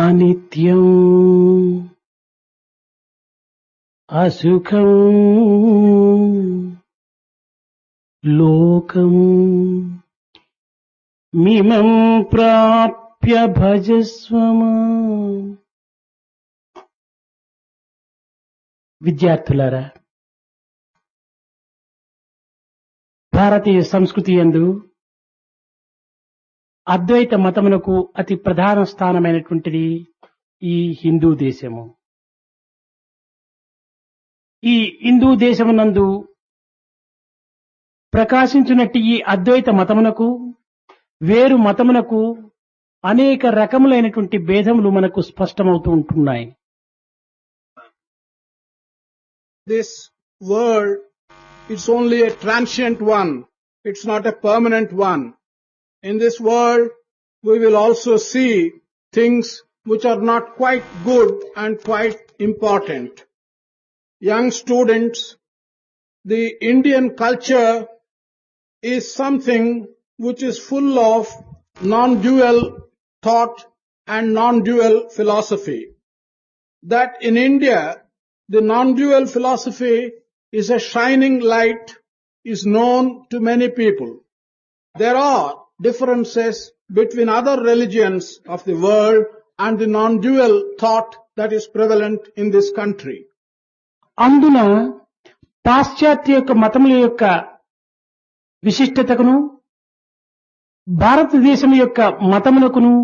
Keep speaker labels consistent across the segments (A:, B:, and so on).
A: అనిత్యం అసుఖం లోకం మిమం ప్రాప్య భజస్వమా. విద్యార్థులారా, భారతీయ సంస్కృతి యందు అద్వైత మతమునకు అతి ప్రధాన స్థానమైనటువంటిది ఈ హిందూ దేశము. ఈ హిందూ దేశమునందు ప్రకాశించినట్టు ఈ అద్వైత మతమునకు వేరు మతమునకు అనేక రకములైనటువంటి భేదములు మనకు స్పష్టమవుతూ ఉంటున్నాయి.
B: This world, it's only a transient one. It's not a permanent one. In this world, we will also see things which are not quite good and quite important. Young students, the Indian culture is something which is full of non-dual thought and non-dual philosophy. That in India, the non-dual philosophy is a shining light, is known to many people. There are differences between other religions of the world and the non-dual thought that is prevalent in this country.
A: అందున పాశ్చాత్య యొక్క మతముల యొక్క విశిష్టతకును భారతదేశం యొక్క మతమునకును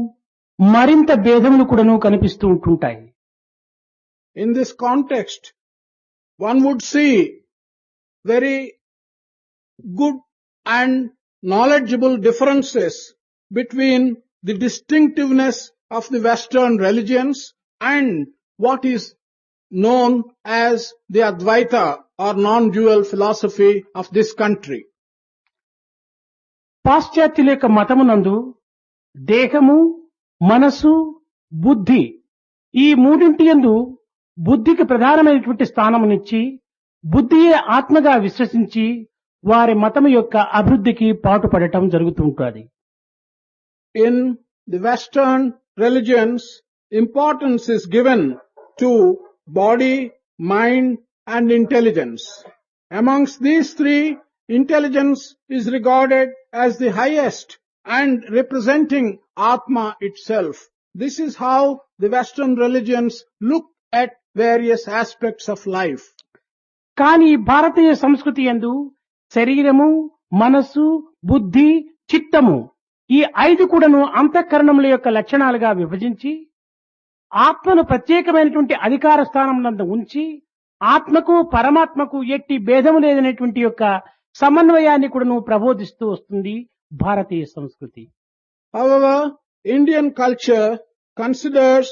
A: మరింత భేదములు కూడాను కనిపిస్తూ ఉంటుంటాయి.
B: In this context, one would see very good and knowledgeable differences between the distinctiveness of the Western religions and what is known as the Advaita or non-dual philosophy of this country.
A: పాశ్చాత్యుల యొక్క మతమునందు దేహము, మనసు, బుద్ధి ఈ మూడింటి యందు బుద్ధికి ప్రధానమైనటువంటి స్థానమునిచ్చి బుద్ధియే ఆత్మగా విశ్వసించి వారి మతము యొక్క అభివృద్ధికి పాటుపడటం జరుగుతూ ఉంటుంది.
B: In the Western religions, importance is given to body, mind and intelligence. Amongst these three, intelligence is regarded as the highest and representing Atma itself. This is how the Western religions look at various aspects of life.
A: కానీ భారతీయ సంస్కృతి యందు శరీరము, మనస్సు, బుద్ధి, చిత్తము ఈ ఐదు కూడాను అంతఃకరణముల యొక్క లక్షణాలుగా విభజించి ఆత్మను ప్రత్యేకమైనటువంటి అధికార స్థానం నందు ఉంచి ఆత్మకు పరమాత్మకు ఎట్టి భేదము లేదనేటువంటి యొక్క సమన్వయాన్ని కూడాను ప్రబోధిస్తూ వస్తుంది భారతీయ సంస్కృతి.
B: However, Indian culture considers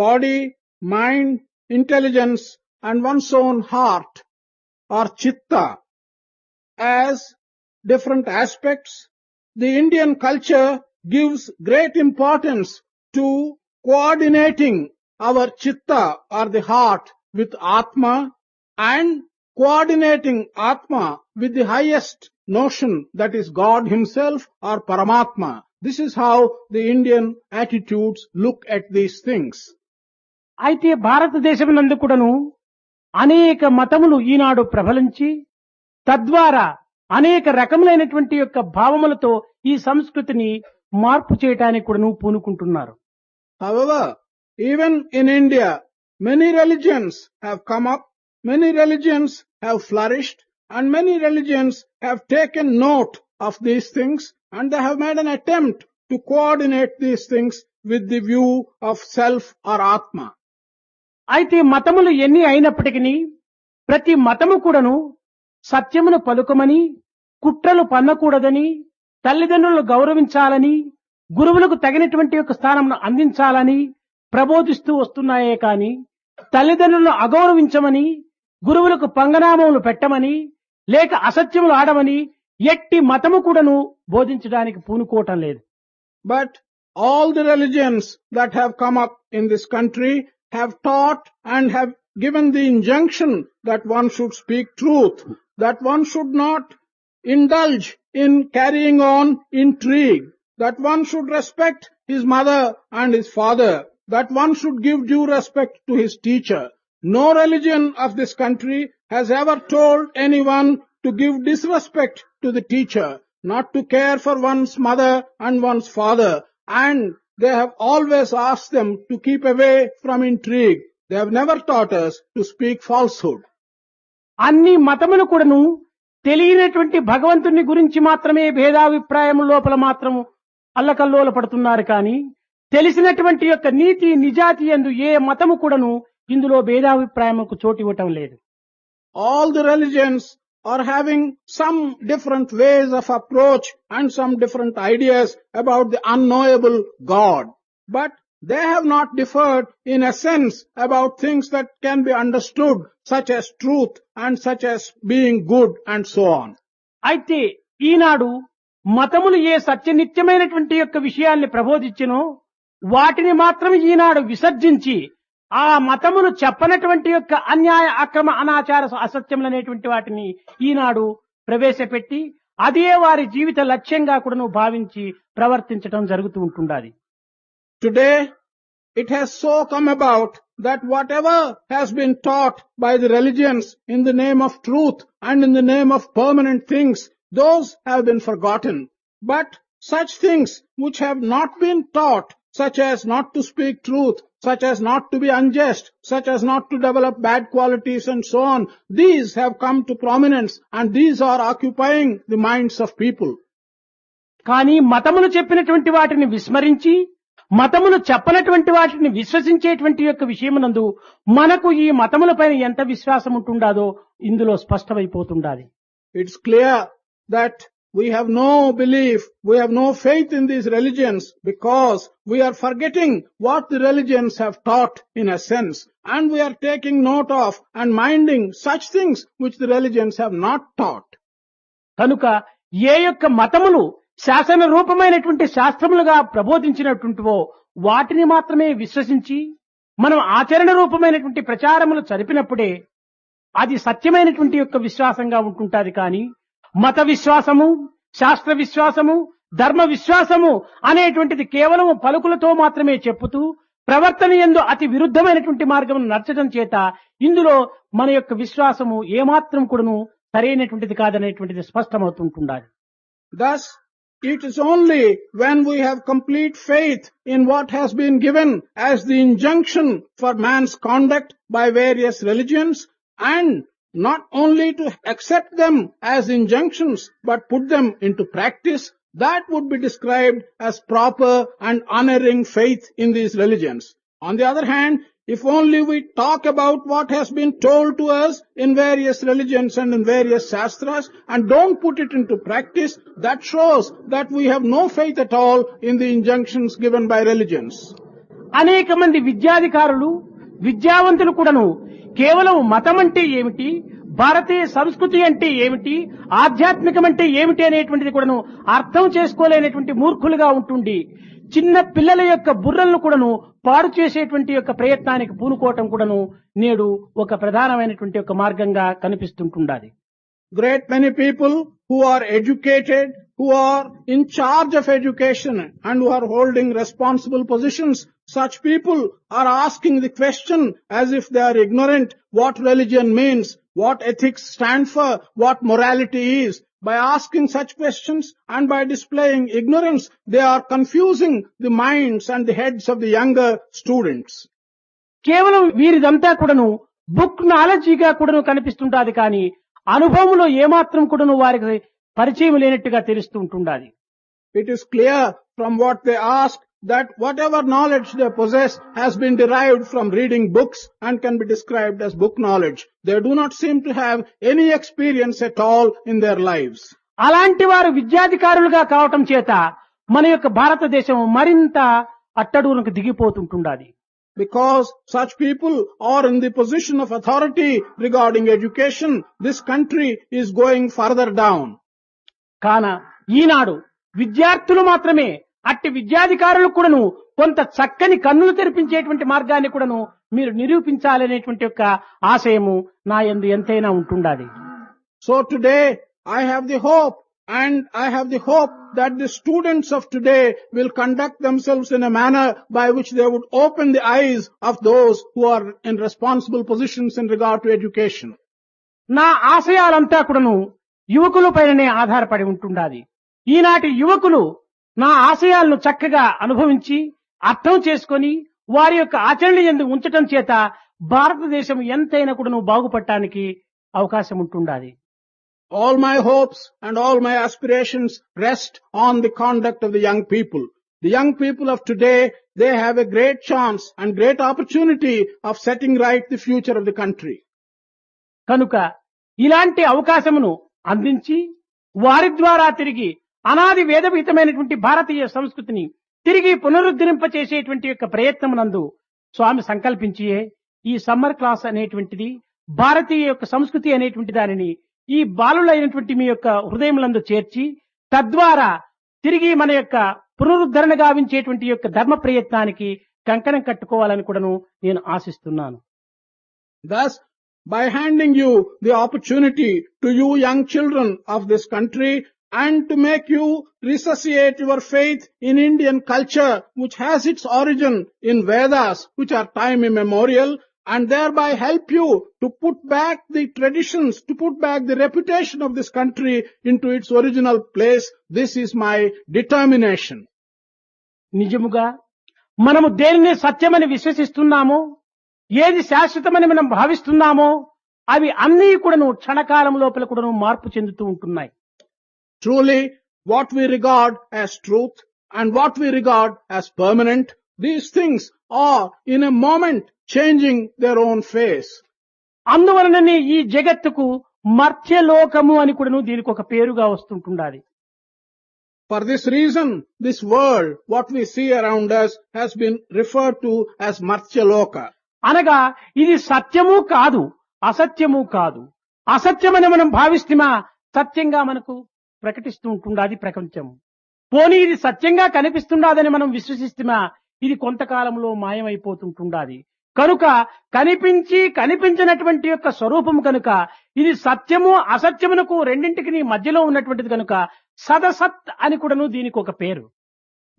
B: body, mind, intelligence and one's own heart or chitta as different aspects. The Indian culture gives great importance to coordinating our chitta or the heart with Atma and coordinating Atma with the highest notion, that is God himself or Paramatma. This is how the Indian attitudes look at these things.
A: అయితే భారతదేశమునందు కూడాను అనేక మతములు ఈనాడు ప్రబలించి తద్వారా అనేక రకములైనటువంటి యొక్క భావములతో ఈ సంస్కృతిని మార్పు చేయటానికి కూడాను పూనుకుంటున్నారు.
B: However, even in India, many religions have come up, many religions have flourished, and many religions have taken note of these things, and they have made an attempt to coordinate these things with the view of self or Atma.
A: అయితే మతములు ఎన్ని అయినప్పటికీ ప్రతి మతము కూడాను సత్యమును పలుకమని, కుట్రలు పన్నకూడదని, తల్లిదండ్రులను గౌరవించాలని, గురువులకు తగినటువంటి యొక్క స్థానంను అందించాలని ప్రబోధిస్తూ వస్తున్నాయే కాని తల్లిదండ్రులను అగౌరవించమని, గురువులకు పంగనామములు పెట్టమని, లేక అసత్యములు ఆడమని ఎట్టి మతము కూడాను బోధించడానికి పూనుకోవటం లేదు.
B: But all the religions that have come up in this country have taught and have given the injunction that one should speak truth, that one should not indulge in carrying on intrigue, that one should respect his mother and his father, that one should give due respect to his teacher. No religion of this country has ever told anyone to give disrespect to the teacher, not to care for one's mother and one's father, and they have always asked them to keep away from intrigue. They have never taught us to speak falsehood.
A: అన్ని మతములు కూడాను తెలియనటువంటి భగవంతుని గురించి మాత్రమే భేదాభిప్రాయం లోపల మాత్రం అల్లకల్లోల పడుతున్నారు కానీ తెలిసినటువంటి యొక్క నీతి నిజాతి యందు ఏ మతము కూడాను ఇందులో భేదాభిప్రాయముకు చోటు ఇవ్వటం లేదు.
B: All the religions are having some different ways of approach and some different ideas about the unknowable God. But they have not differed in essence about things that can be understood, such as truth and such as being good and so on.
A: అయితే ఈనాడు మతములు ఏ సత్యనిత్యమైనటువంటి యొక్క విషయాల్ని ప్రబోధించినో వాటిని మాత్రం ఈనాడు విసర్జించి ఆ మతములు చెప్పనటువంటి యొక్క అన్యాయ అక్రమ అనాచార అసత్యములనేటువంటి వాటిని ఈనాడు ప్రవేశపెట్టి అదే వారి జీవిత లక్ష్యంగా కూడా భావించి ప్రవర్తించడం జరుగుతూ ఉంటుండాలి.
B: Today, it has so come about that whatever has been taught by the religions in the name of truth and in the name of permanent things, those have been forgotten. But such things which have not been taught, such as not to speak truth, such as not to be unjust, such as not to develop bad qualities and so on, these have come to prominence and these are occupying the minds of people.
A: కానీ మతములు చెప్పినటువంటి వాటిని విస్మరించి మతములు చెప్పనటువంటి వాటిని విశ్వసించేటువంటి యొక్క విషయమునందు మనకు ఈ మతములపైన ఎంత విశ్వాసం ఉంటుండాదో ఇందులో స్పష్టమైపోతుండాలి.
B: It's clear that we have no belief, we have no faith in these religions because we are forgetting what the religions have taught in a sense, and we are taking note of and minding such things which the religions have not taught.
A: కనుక ఏ యొక్క మతములు శాసన రూపమైనటువంటి శాస్త్రములుగా ప్రబోధించినటువంటివో వాటిని మాత్రమే విశ్వసించి మనం ఆచరణ రూపమైనటువంటి ప్రచారములు జరిపినప్పుడే అది సత్యమైనటువంటి యొక్క విశ్వాసంగా ఉంటుంటాది. కానీ మత విశ్వాసము, శాస్త్ర విశ్వాసము, ధర్మ విశ్వాసము అనేటువంటిది కేవలం పలుకులతో మాత్రమే చెప్పుతూ ప్రవర్తన యందు అతి విరుద్ధమైనటువంటి మార్గం నడచడం చేత ఇందులో మన యొక్క విశ్వాసము ఏమాత్రం కూడాను సరైనటువంటిది కాదనేటువంటిది స్పష్టమవుతుంటుండాలి.
B: Thus, it is only when we have complete faith in what has been given as the injunction for man's conduct by various religions, and not only to accept them as injunctions but put them into practice, that would be described as proper and unerring faith in these religions. On the other hand, if only we talk about what has been told to us in various religions and in various shastras and don't put it into practice, that shows that we have no faith at all in the injunctions given by religions.
A: అనేక మంది విద్యాధికారులు విద్యావంతులు కూడాను కేవలం మతం అంటే ఏమిటి, భారతీయ సంస్కృతి అంటే ఏమిటి, ఆధ్యాత్మికం అంటే ఏమిటి అనేటువంటిది కూడాను అర్థం చేసుకోలేనటువంటి మూర్ఖులుగా ఉంటుండి చిన్న పిల్లల యొక్క బుర్రలను కూడాను పాడు చేసేటువంటి యొక్క ప్రయత్నానికి పూనుకోవటం కూడాను నేడు ఒక ప్రధానమైనటువంటి ఒక మార్గంగా కనిపిస్తుంటుండాలి.
B: Great many people who are educated, who are in charge of education and who are holding responsible positions, such people are asking the question as if they are ignorant what religion means, what ethics stand for, what morality is. By asking such questions and by displaying ignorance, they are confusing the minds and the heads of the younger students.
A: కేవలం వీరిదంతా కూడాను book నాలెడ్జిగా కూడాను కనిపిస్తుంటాది కానీ అనుభవంలో ఏమాత్రం కూడాను వారికి పరిచయం లేనట్టుగా తెలుస్తూ ఉంటుండాలి.
B: It is clear from what they ask that whatever knowledge they possess has been derived from reading books and can be described as book knowledge. They do not seem to have any experience at all in their lives.
A: అలాంటి వారు విద్యాధికారులుగా కావటం చేత మన యొక్క భారతదేశం మరింత అట్టడుగునకు దిగిపోతుంటుండాలి.
B: Because such people are in the position of authority regarding education, this country is going further down.
A: కాన ఈనాడు విద్యార్థులు మాత్రమే అట్టి విద్యాధికారులు కూడాను కొంత చక్కని కన్నులు తెరిపించేటువంటి మార్గాన్ని కూడాను మీరు నిరూపించాలనేటువంటి యొక్క ఆశయము నా యందు ఎంతైనా ఉంటుండాలి.
B: So today I have the hope, and I have the hope that the students of today will conduct themselves in a manner by which they would open the eyes of those who are in responsible positions in regard to education.
A: నా ఆశయాలంతా కూడాను యువకుల పైననే ఆధారపడి ఉంటుండాలి. ఈనాటి యువకులు నా ఆశయాలను చక్కగా అనుభవించి అర్థం చేసుకొని వారి యొక్క ఆచరణ యందు ఉంచటం చేత భారతదేశం ఎంతైనా కూడాను బాగుపడటానికి అవకాశం ఉంటుండాలి.
B: All my hopes and all my aspirations rest on the conduct of the young people. The young people of today, they have a great chance and great opportunity of setting right the future of the country.
A: కనుక ఇలాంటి అవకాశమును అందించి వారి ద్వారా తిరిగి అనాది వేదభీతమైనటువంటి భారతీయ సంస్కృతిని తిరిగి పునరుద్ధరింపచేసేటువంటి యొక్క ప్రయత్నమునందు స్వామి సంకల్పించియే ఈ సమ్మర్ క్లాస్ అనేటువంటిది భారతీయ యొక్క సంస్కృతి అనేటువంటి దానిని ఈ బాలులైనటువంటి మీ యొక్క హృదయములందు చేర్చి తద్వారా తిరిగి మన యొక్క పునరుద్ధరణ గావించేటువంటి యొక్క ధర్మ ప్రయత్నానికి కంకణం కట్టుకోవాలని కూడాను నేను ఆశిస్తున్నాను.
B: Thus, by handing you the opportunity to you young children of this country and to make you resuscitate your faith in Indian culture, which has its origin in Vedas, which are time immemorial, and thereby help you to put back the traditions, to put back the reputation of this country into its original place, this is my determination.
A: నిజముగా మనము దేనిని సత్యమని విశ్వసిస్తున్నామో, ఏది శాశ్వతమని మనం భావిస్తున్నామో అవి అన్నీ కూడాను క్షణకాలం లోపల కూడాను మార్పు చెందుతూ ఉంటున్నాయి.
B: Truly, what we regard as truth and what we regard as permanent, these things are in a moment changing their own face.
A: అందువలననే ఈ జగత్తుకు మర్త్యలోకము అని కూడాను దీనికి ఒక పేరుగా వస్తుంటుండాలి.
B: For this reason, this world, what we see around us, has been referred to as Martyaloka.
A: అనగా ఇది సత్యము కాదు, అసత్యము కాదు. అసత్యమని మనం భావిస్తున్నా సత్యంగా మనకు ప్రకటిస్తూ ఉంటుండాది ప్రపంచం. పోనీ ఇది సత్యంగా కనిపిస్తుండాదని మనం విశ్వసిస్తున్నా ఇది కొంతకాలంలో మాయమైపోతుంటుండాది. కనుక కనిపించి కనిపించినటువంటి యొక్క స్వరూపము కనుక ఇది సత్యము అసత్యమునకు రెండింటికి మధ్యలో ఉన్నటువంటిది కనుక సదసత్ అని కూడాను దీనికి ఒక పేరు.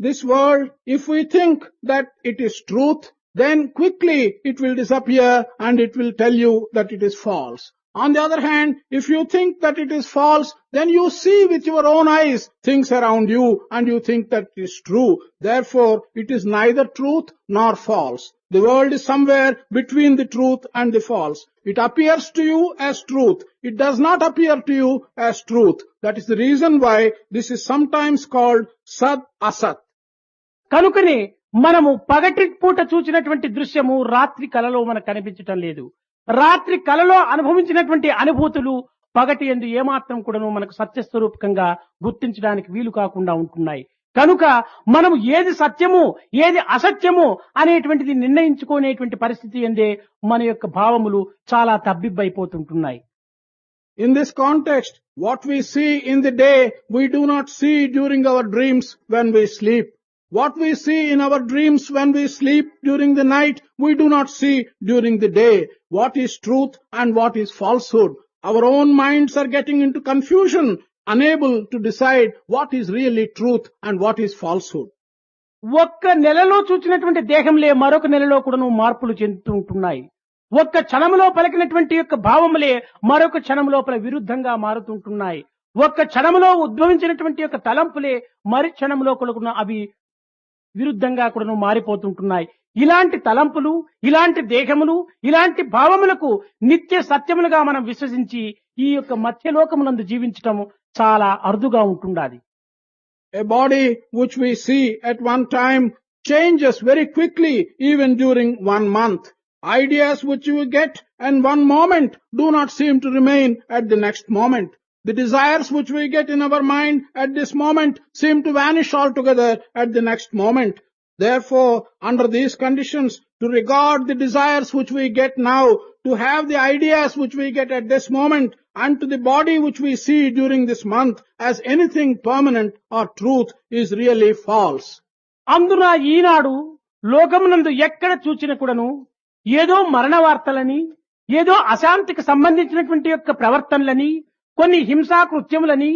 B: This world, if we think that it is truth, then quickly it will disappear and it will tell you that it is false. On the other hand, if you think that it is false, then you see with your own eyes things around you and you think that it is true. Therefore, it is neither truth nor false. The world is somewhere between the truth and the false. It appears to you as truth. It does not appear to you as truth. That is the reason why this is sometimes called Sat Asat.
A: కనుకనే మనము పగటి పూట చూసినటువంటి దృశ్యము రాత్రి కలలో మనకు కనిపించటం లేదు. రాత్రి కలలో అనుభవించినటువంటి అనుభూతులు పగటి యందు ఏమాత్రం కూడాను మనకు సత్యస్వరూపకంగా గుర్తించడానికి వీలు కాకుండా ఉంటున్నాయి. కనుక మనం ఏది సత్యము ఏది అసత్యము అనేటువంటిది నిర్ణయించుకునేటువంటి పరిస్థితి యందే మన యొక్క భావములు చాలా తబ్బిబ్బైపోతుంటున్నాయి.
B: In this context, what we see in the day, we do not see during our dreams when we sleep. What we see in our dreams when we sleep during the night, we do not see during the day. What is truth and what is falsehood? Our own minds are getting into confusion, unable to decide what is really truth and what is falsehood.
A: ఒక్క నెలలో చూచినటువంటి దేహంలే మరొక నెలలో కూడాను మార్పులు చెందుతూ ఉంటున్నాయి. ఒక్క క్షణంలో పలికినటువంటి యొక్క భావములే మరొక క్షణం లోపల విరుద్ధంగా మారుతుంటున్నాయి. ఒక్క క్షణంలో ఉద్భవించినటువంటి యొక్క తలంపులే మరి క్షణంలో కూడా అవి విరుద్ధంగా కూడాను మారిపోతుంటున్నాయి. ఇలాంటి తలంపులు, ఇలాంటి దేహములు, ఇలాంటి భావములకు నిత్య సత్యములుగా మనం విశ్వసించి ఈ యొక్క మధ్యలోకమునందు జీవించటం చాలా అరుదుగా ఉంటుండాలి.
B: A body which we see at one time changes very quickly even during 1 month. Ideas which you get in one moment do not seem to remain at the next moment. The desires which we get in our mind at this moment seem to vanish altogether at the next moment. Therefore, under these conditions, to regard the desires which we get now, to have the ideas which we get at this moment, and to the body which we see during this month as anything permanent or truth is really false.
A: అందున ఈనాడు లోకమునందు ఎక్కడ చూచిన కూడాను ఏదో మరణ వార్తలని, ఏదో అశాంతికి సంబంధించినటువంటి యొక్క ప్రవర్తనలని, కొన్ని హింసా కృత్యములని,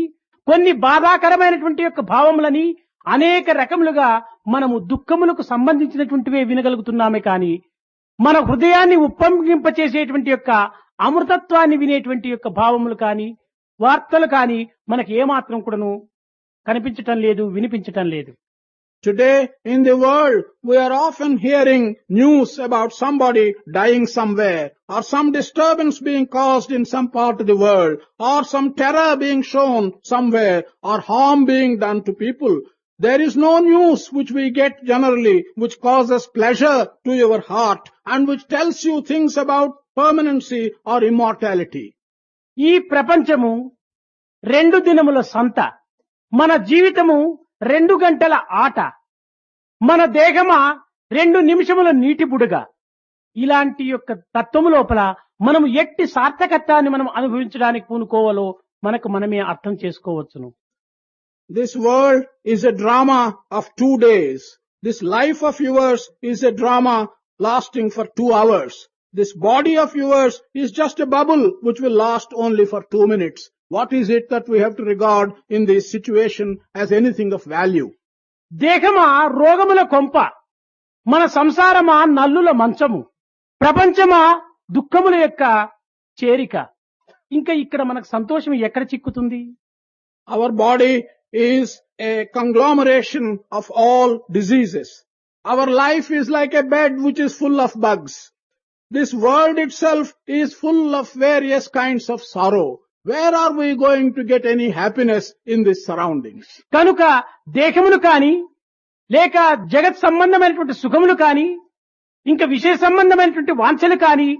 A: కొన్ని బాధాకరమైనటువంటి యొక్క భావములని అనేక రకములుగా మనము దుఃఖములకు సంబంధించినటువంటివే వినగలుగుతున్నామే కానీ మన హృదయాన్ని ఉప్పొంగింపచేసేటువంటి యొక్క అమృతత్వాన్ని వినేటువంటి యొక్క భావములు కానీ వార్తలు కానీ మనకి ఏమాత్రం కూడాను కనిపించటం లేదు, వినిపించటం లేదు.
B: Today in the world, we are often hearing news about somebody dying somewhere, or some disturbance being caused in some part of the world, or some terror being shown somewhere, or harm being done to people. There is no news which we get generally which causes pleasure to your heart and which tells you things about permanency or immortality.
A: ఈ ప్రపంచము 2 దినముల సంత, మన జీవితము 2 గంటల ఆట, మన దేహమా 2 నిమిషముల నీటి బుడగ. ఇలాంటి యొక్క తత్వము లోపల మనము ఎట్టి సార్థకత్వాన్ని మనం అనుభవించడానికి పూనుకోవాలో మనకు మనమే అర్థం చేసుకోవచ్చును.
B: This world is a drama of 2 days. This life of yours is a drama lasting for 2 hours. This body of yours is just a bubble which will last only for 2 minutes. What is it that we have to regard in this situation as anything of value?
A: దేహమా రోగముల కొంప, మన సంసారమా నల్లుల మంచము, ప్రపంచమా దుఃఖముల యొక్క చేరిక. ఇంకా ఇక్కడ మనకు సంతోషం ఎక్కడ చిక్కుతుంది?
B: Our body is a conglomeration of all diseases. Our life is like a bed which is full of bugs. This world itself is full of various kinds of sorrow. Where are we going to get any happiness in these surroundings?
A: కనుక దేహములు కాని లేక జగత్ సంబంధమైనటువంటి సుఖములు కాని ఇంకా విషయ సంబంధమైనటువంటి వాంఛలు కాని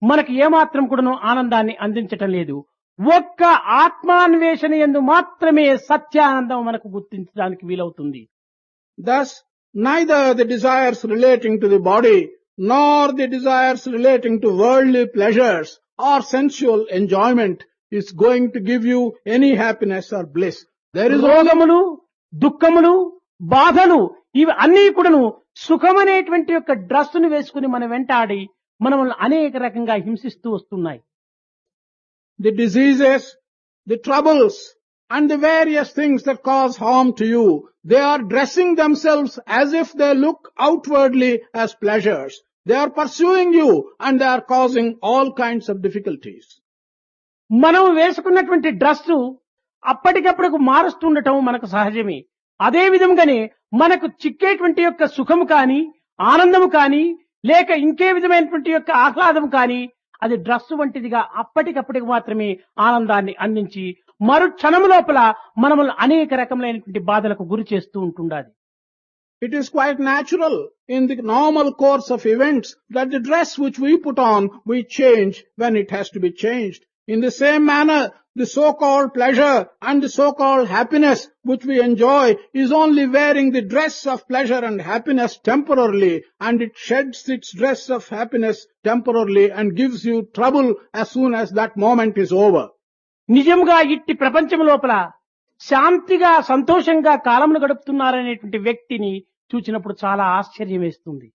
A: మనకు ఏమాత్రం కూడాను ఆనందాన్ని అందించటం లేదు. ఒక్క ఆత్మాన్వేషణ యందు మాత్రమే సత్యానందం మనకు గుర్తించడానికి వీలవుతుంది.
B: Thus, neither the desires relating to the body nor the desires relating to worldly pleasures or sensual enjoyment is going to give you any happiness or bliss. There is
A: రోగములు, దుఃఖములు, బాధలు ఇవి అన్నీ కూడాను సుఖమనేటువంటి యొక్క డ్రెస్సును వేసుకుని మన వెంటాడి మనల్ని అనేక రకంగా హింసిస్తూ వస్తున్నాయి.
B: the diseases, the troubles, and the various things that cause harm to you, they are dressing themselves as if they look outwardly as pleasures. They are pursuing you and they are causing all kinds of difficulties.
A: మనం వేసుకున్నటువంటి dress అప్పటికప్పుడు మారుస్తుండటం మనకు సహజమే. అదే విధంగానే మనకు చిక్కేటువంటి యొక్క సుఖము కాని ఆనందము కాని లేక ఇంకే విధమైనటువంటి యొక్క ఆహ్లాదం కాని అది డ్రెస్సు వంటిదిగా అప్పటికప్పటికి మాత్రమే ఆనందాన్ని అందించి మరు క్షణము లోపల మనములు అనేక రకములైనటువంటి బాధలకు గురి చేస్తూ ఉంటుండాలి.
B: It is quite natural in the normal course of events that the dress which we put on, we change when it has to be changed. In the same manner, the so-called pleasure and the so-called happiness which we enjoy is only wearing the dress of pleasure and happiness temporarily, and it sheds its dress of happiness temporarily and gives you trouble as soon as that moment is over.
A: నిజంగా ఇట్టి ప్రపంచం లోపల శాంతిగా సంతోషంగా కాలమును గడుపుతున్నారనేటువంటి వ్యక్తిని చూచినప్పుడు చాలా ఆశ్చర్యం వేస్తుంది.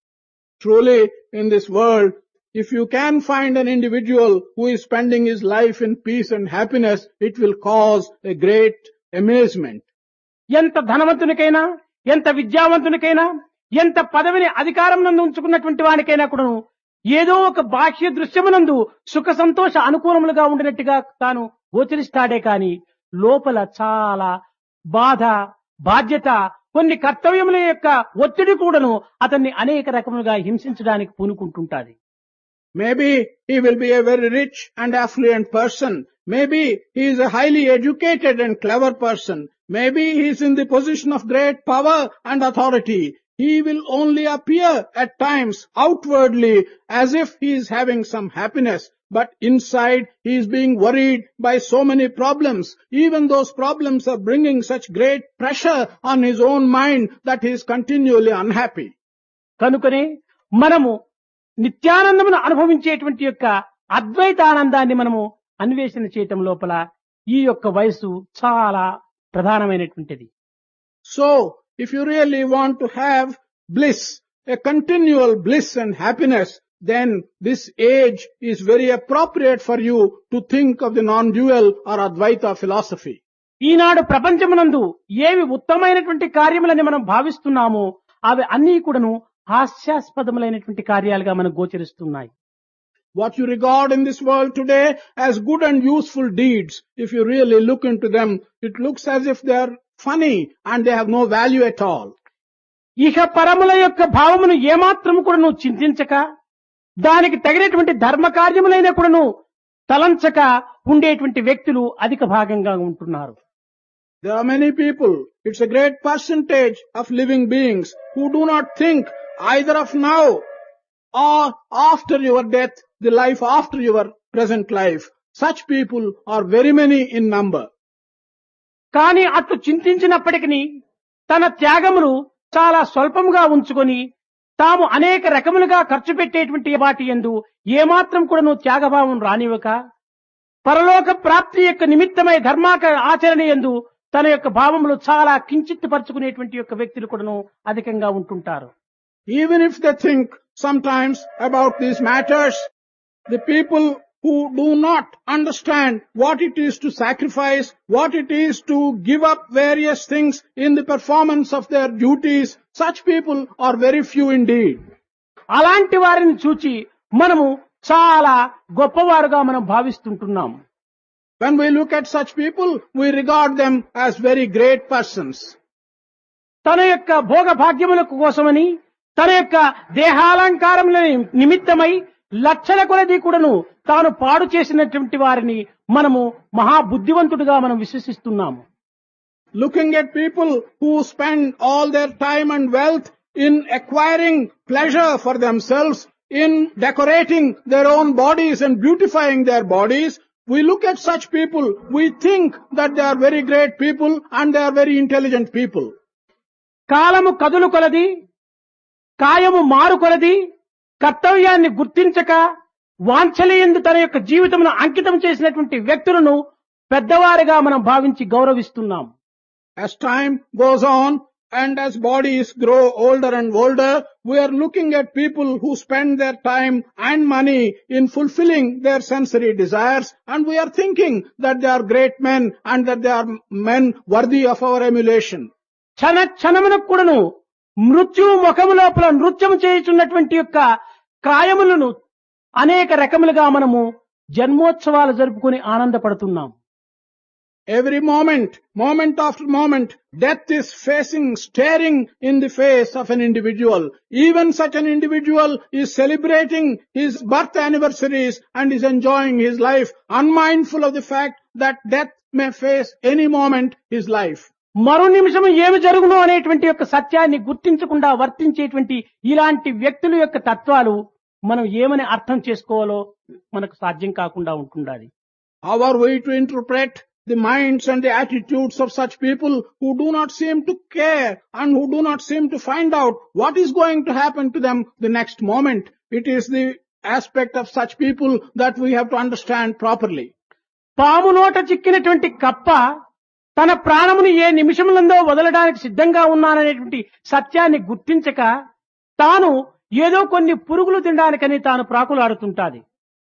B: Truly, in this world, if you can find an individual who is spending his life in peace and happiness, it will cause a great amazement.
A: ఎంత ధనవంతునికైనా, ఎంత విద్యావంతునికైనా, ఎంత పదవిని అధికారం నందు ఉంచుకున్నటువంటి వానికైనా కూడా ఏదో ఒక బాహ్య దృశ్యమునందు సుఖ సంతోష అనుకూలములుగా ఉండినట్టుగా తాను గోచరిస్తాడే కాని లోపల చాలా బాధ, బాధ్యత, కొన్ని కర్తవ్యముల యొక్క ఒత్తిడి కూడాను అతన్ని అనేక రకములుగా హింసించడానికి పూనుకుంటుంటాది.
B: Maybe he will be a very rich and affluent person. Maybe he is a highly educated and clever person. Maybe he is in the position of great power and authority. He will only appear at times outwardly as if he is having some happiness, but inside he is being worried by so many problems. Even those problems are bringing such great pressure on his own mind that he is continually unhappy.
A: కనుకనే మనము నిత్యానందమును అనుభవించేటువంటి యొక్క అద్వైతానందాన్ని మనము అన్వేషణ చేయటం లోపల ఈ యొక్క వయసు చాలా ప్రధానమైనటువంటిది.
B: So, if you really want to have bliss, a continual bliss and happiness, then this age is very appropriate for you to think of the non-dual or Advaita philosophy.
A: ఈనాడు ప్రపంచమునందు ఏవి ఉత్తమైనటువంటి కార్యములని మనం భావిస్తున్నామో అవి అన్నీ కూడాను హాస్యాస్పదములైనటువంటి కార్యాలుగా మనకు గోచరిస్తున్నాయి.
B: What you regard in this world today as good and useful deeds, if you really look into them, it looks as if they are funny and they have no value at all.
A: ఇహ పరముల యొక్క భావమును ఏమాత్రము కూడా నువ్వు చింతించక దానికి తగినటువంటి ధర్మ కార్యములైన కూడాను తలంచక ఉండేటువంటి వ్యక్తులు అధిక భాగంగా ఉంటున్నారు.
B: There are many people, it's a great percentage of living beings who do not think either of now or after your death, the life after your present life. Such people are very many in number.
A: కానీ అట్లు చింతించినప్పటికీ తన త్యాగమును చాలా స్వల్పముగా ఉంచుకొని తాము అనేక రకములుగా ఖర్చు పెట్టేటువంటి వాటి యందు ఏమాత్రం కూడాను త్యాగభావం రానివ్వక పరలోక ప్రాప్తి యొక్క నిమిత్తమై ఆచరణ యందు తన యొక్క భావములు చాలా కించిత్ పరుచుకునేటువంటి యొక్క వ్యక్తులు కూడాను అధికంగా ఉంటుంటారు.
B: Even if they think sometimes about these matters, the people who do not understand what it is to sacrifice, what it is to give up various things in the performance of their duties, such people are very few indeed.
A: అలాంటి వారిని చూచి మనము చాలా గొప్పవారుగా మనం భావిస్తుంటున్నాం.
B: When we look at such people, we regard them as very great persons.
A: తన యొక్క భోగ భాగ్యముల కోసమని తన యొక్క దేహాలంకారముల నిమిత్తమై లక్షల కొలది కూడాను తాను పాడు చేసినటువంటి వారిని మనము మహాబుద్ధివంతుడిగా మనం విశ్వసిస్తున్నాము.
B: Looking at people who spend all their time and wealth in acquiring pleasure for themselves, in decorating their own bodies and beautifying their bodies, we look at such people, we think that they are very great people and they are very intelligent people.
A: కాలము కదులు కొలది కాయము మారు కొలది కర్తవ్యాన్ని గుర్తించక వాంఛనయందు తన యొక్క జీవితమును అంకితం చేసినటువంటి వ్యక్తులను పెద్దవారిగా మనం భావించి గౌరవిస్తున్నాం.
B: As time goes on and as bodies grow older and older, we are looking at people who spend their time and money in fulfilling their sensory desires, and we are thinking that they are great men and that they are men worthy of our emulation.
A: క్షణ క్షణమునకు కూడాను మృత్యువు ముఖము లోపల నృత్యము చేయుచున్నటువంటి యొక్క కాయములను అనేక రకములుగా మనము జన్మోత్సవాలు జరుపుకొని ఆనందపడుతున్నాం.
B: Every moment after moment, death is staring in the face of an individual. Even such an individual is celebrating his birth anniversaries and is enjoying his life, unmindful of the fact that death may face any moment his life.
A: మరో నిమిషం ఏమి జరుగునో అనేటువంటి యొక్క సత్యాన్ని గుర్తించకుండా వర్తించేటువంటి ఇలాంటి వ్యక్తుల యొక్క తత్వాలు మనం ఏమని అర్థం చేసుకోవాలో మనకు సాధ్యం కాకుండా ఉంటుండాలి.
B: How are we to interpret the minds and the attitudes of such people who do not seem to care and who do not seem to find out what is going to happen to them the next moment? It is the aspect of such people that we have to understand properly.
A: పాము నోట చిక్కినటువంటి కప్ప తన ప్రాణమును ఏ నిమిషములందో వదలడానికి సిద్ధంగా ఉన్నాననేటువంటి సత్యాన్ని గుర్తించక తాను ఏదో కొన్ని పురుగులు తినడానికని తాను ప్రాకులాడుతుంటాది.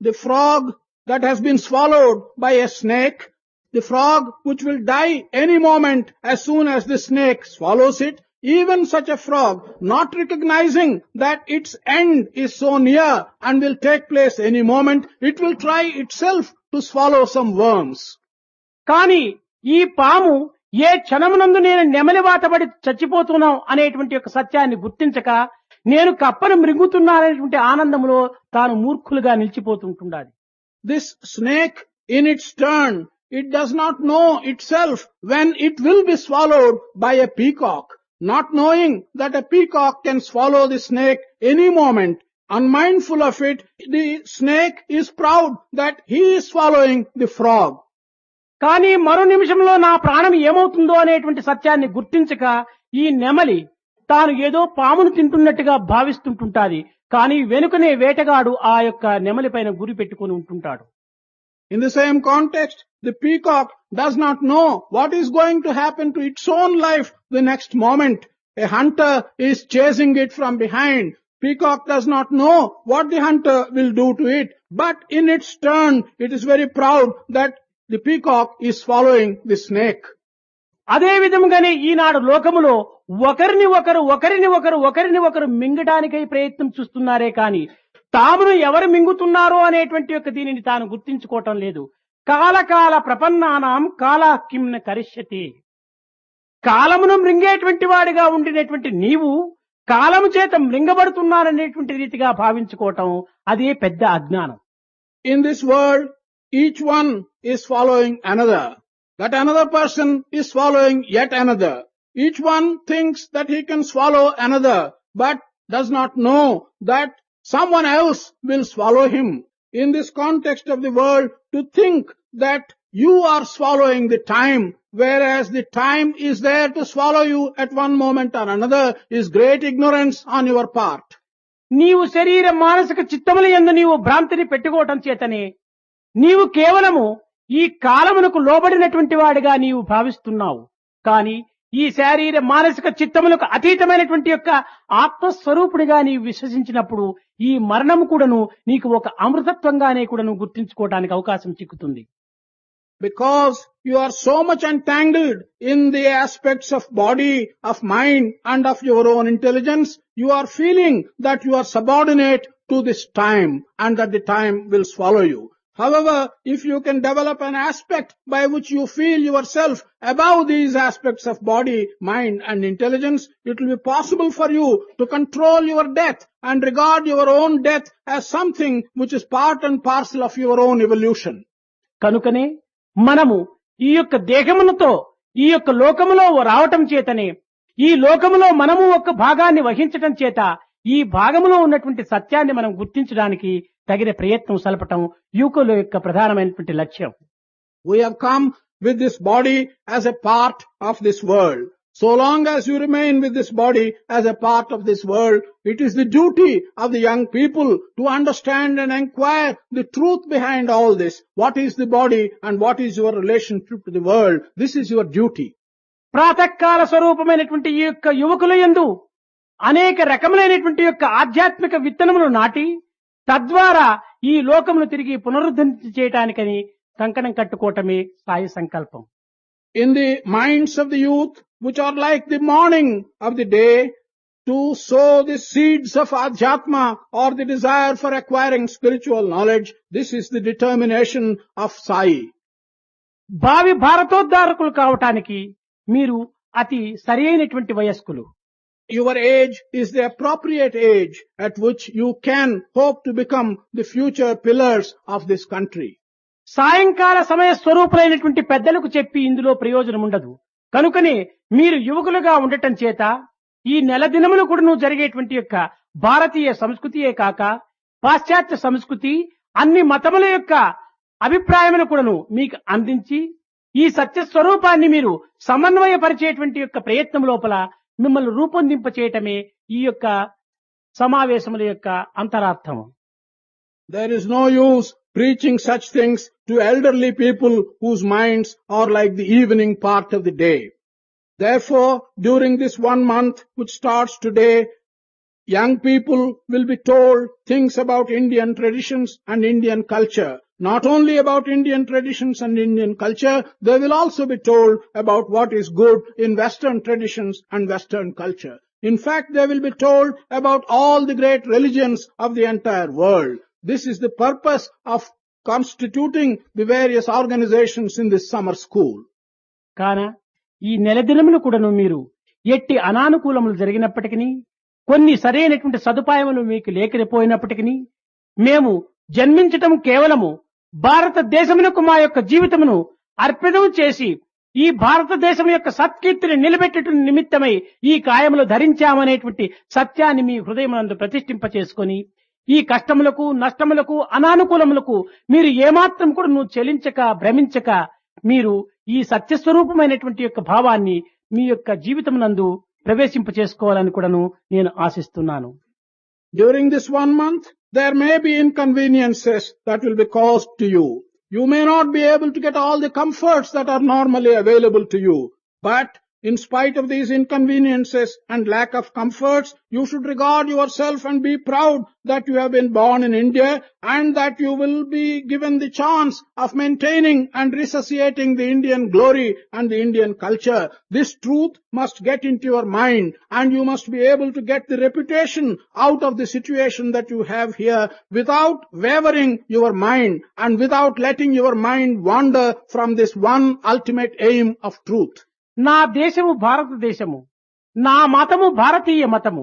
B: The frog that has been swallowed by a snake, the frog which will die any moment as soon as the snake swallows it, even such a frog, not recognizing that its end is so near and will take place any moment, it will try itself to swallow some worms.
A: కానీ ఈ పాము ఏ క్షణమునందు నేను నెమలి వాతబడి చచ్చిపోతున్నాం అనేటువంటి యొక్క సత్యాన్ని గుర్తించక నేను కప్పను మృంగుతున్నాననేటువంటి ఆనందంలో తాను మూర్ఖులుగా నిలిచిపోతుంటున్నది.
B: This snake in its turn, it does not know itself when it will be swallowed by a peacock, not knowing that a peacock can swallow the snake any moment. Unmindful of it, the snake is proud that he is swallowing the frog.
A: కానీ మరో నిమిషంలో నా ప్రాణం ఏమవుతుందో అనేటువంటి సత్యాన్ని గుర్తించక ఈ నెమలి తాను ఏదో పామును తింటున్నట్టుగా భావిస్తుంటుంటాది. కానీ వెనుకనే వేటగాడు ఆ యొక్క నెమలి పైన గురి పెట్టుకుని ఉంటుంటాడు.
B: In the same context, the peacock does not know what is going to happen to its own life the next moment. A hunter is chasing it from behind. Peacock does not know what the hunter will do to it, but in its turn, it is very proud that the peacock is following the snake.
A: అదే విధంగానే ఈనాడు లోకములో ఒకరిని ఒకరు మింగడానికై ప్రయత్నం చూస్తున్నారే కాని తామును ఎవరు మింగుతున్నారో అనేటువంటి యొక్క దీనిని తాను గుర్తించుకోవటం లేదు. కాలకాల ప్రపన్నానాం కాలాకింన కరిష్యతి. కాలమును మృంగేటువంటి వాడిగా ఉండినటువంటి నీవు కాలము చేత మృంగబడుతున్నారనేటువంటి రీతిగా భావించుకోవటం అదే పెద్ద అజ్ఞానం.
B: In this world, each one is following another. That another person is following yet another. Each one thinks that he can swallow another, but does not know that someone else will swallow him. In this context of the world, to think that you are swallowing the time, whereas the time is there to swallow you at one moment or another, is great ignorance on your part.
A: నీవు శరీర మానసిక చిత్తముల యందు నీవు భ్రాంతిని పెట్టుకోవటం చేతనే నీవు కేవలము ఈ కాలమునకు లోబడినటువంటి వాడిగా నీవు భావిస్తున్నావు. కాని ఈ శారీర మానసిక చిత్తములకు అతీతమైనటువంటి యొక్క ఆత్మస్వరూపుడిగా నీవు విశ్వసించినప్పుడు ఈ మరణము కూడాను నీకు ఒక అమృతత్వంగానే కూడాను గుర్తించుకోవడానికి అవకాశం చిక్కుతుంది.
B: Because you are so much entangled in the aspects of body, of mind and of your own intelligence, you are feeling that you are subordinate to this time and that the time will swallow you. However, if you can develop an aspect by which you feel yourself above these aspects of body, mind and intelligence, it will be possible for you to control your death and regard your own death as something which is part and parcel of your own evolution.
A: కనుకనే మనము ఈ యొక్క దేహములతో ఈ యొక్క లోకములో రావటం చేతనే ఈ లోకములో మనము ఒక భాగాన్ని వహించటం చేత ఈ భాగములో ఉన్నటువంటి సత్యాన్ని మనం గుర్తించడానికి తగిన ప్రయత్నం సలపటం యువకుల యొక్క ప్రధానమైనటువంటి లక్ష్యం.
B: We have come with this body as a part of this world. So long as you remain with this body as a part of this world, it is the duty of the young people to understand and inquire the truth behind all this. What is the body and what is your relationship to the world? This is your duty.
A: ప్రాతకాల స్వరూపమైనటువంటి ఈ యొక్క యువకుల యందు అనేక రకములైనటువంటి యొక్క ఆధ్యాత్మిక విత్తనములు నాటి తద్వారా ఈ లోకమును తిరిగి పునరుద్ధరణ చేయటానికని కంకణం కట్టుకోవటమే సాయి సంకల్పం.
B: In the minds of the youth, which are like the morning of the day, to sow the seeds of Adhyatma or the desire for acquiring spiritual knowledge, this is the determination of Sai.
A: భావి భారతోద్ధారకులు కావటానికి మీరు అతి సరైనటువంటి వయస్కులు.
B: Your age is the appropriate age at which you can hope to become the future pillars of this country.
A: సాయంకాల సమయ స్వరూపులైనటువంటి పెద్దలకు చెప్పి ఇందులో ప్రయోజనం ఉండదు. కనుకనే మీరు యువకులుగా ఉండటం చేత ఈ నెల దినములు కూడా జరిగేటువంటి యొక్క భారతీయ సంస్కృతియే కాక పాశ్చాత్య సంస్కృతి అన్ని మతముల యొక్క అభిప్రాయములు కూడాను మీకు అందించి ఈ సత్య స్వరూపాన్ని మీరు సమన్వయపరిచేటువంటి యొక్క ప్రయత్నం లోపల మిమ్మల్ని రూపొందింప చేయటమే ఈ యొక్క సమావేశముల యొక్క అంతరార్థం.
B: There is no use preaching such things to elderly people whose minds are like the evening part of the day. Therefore, during this 1 month which starts today, young people will be told things about Indian traditions and Indian culture. Not only about Indian traditions and Indian culture, they will also be told about what is good in Western traditions and Western culture. In fact, they will be told about all the great religions of the entire world. This is the purpose of constituting the various organizations in this summer school.
A: కాన ఈ నెల దినములు కూడాను మీరు ఎట్టి అనానుకూలములు జరిగినప్పటికీ కొన్ని సరైనటువంటి సదుపాయములు మీకు లేకపోయినప్పటికీ మేము జన్మించటం కేవలము భారతదేశమునకు మా యొక్క జీవితమును అర్పితం చేసి ఈ భారతదేశం యొక్క సత్కీర్తిని నిలబెట్టడం నిమిత్తమై ఈ కాయములు ధరించామనేటువంటి సత్యాన్ని మీ హృదయమునందు ప్రతిష్ఠింప చేసుకొని ఈ కష్టములకు నష్టములకు అనానుకూలములకు మీరు ఏమాత్రం కూడా చెలించక భ్రమించక మీరు ఈ సత్యస్వరూపమైనటువంటి యొక్క భావాన్ని మీ యొక్క జీవితమునందు ప్రవేశింప చేసుకోవాలని కూడాను నేను ఆశిస్తున్నాను.
B: During this 1 month, there may be inconveniences that will be caused to you. You may not be able to get all the comforts that are normally available to you. But In spite of these inconveniences and lack of comforts, you should regard yourself and be proud that you have been born in India and that you will be given the chance of maintaining and resuscitating the Indian glory and the Indian culture. This truth must get into your mind, and you must be able to get the reputation out of the situation that you have here without wavering your mind and without letting your mind wander from this one ultimate aim of truth.
A: నా దేశము భారతదేశము, నా మతము భారతీయ మతము,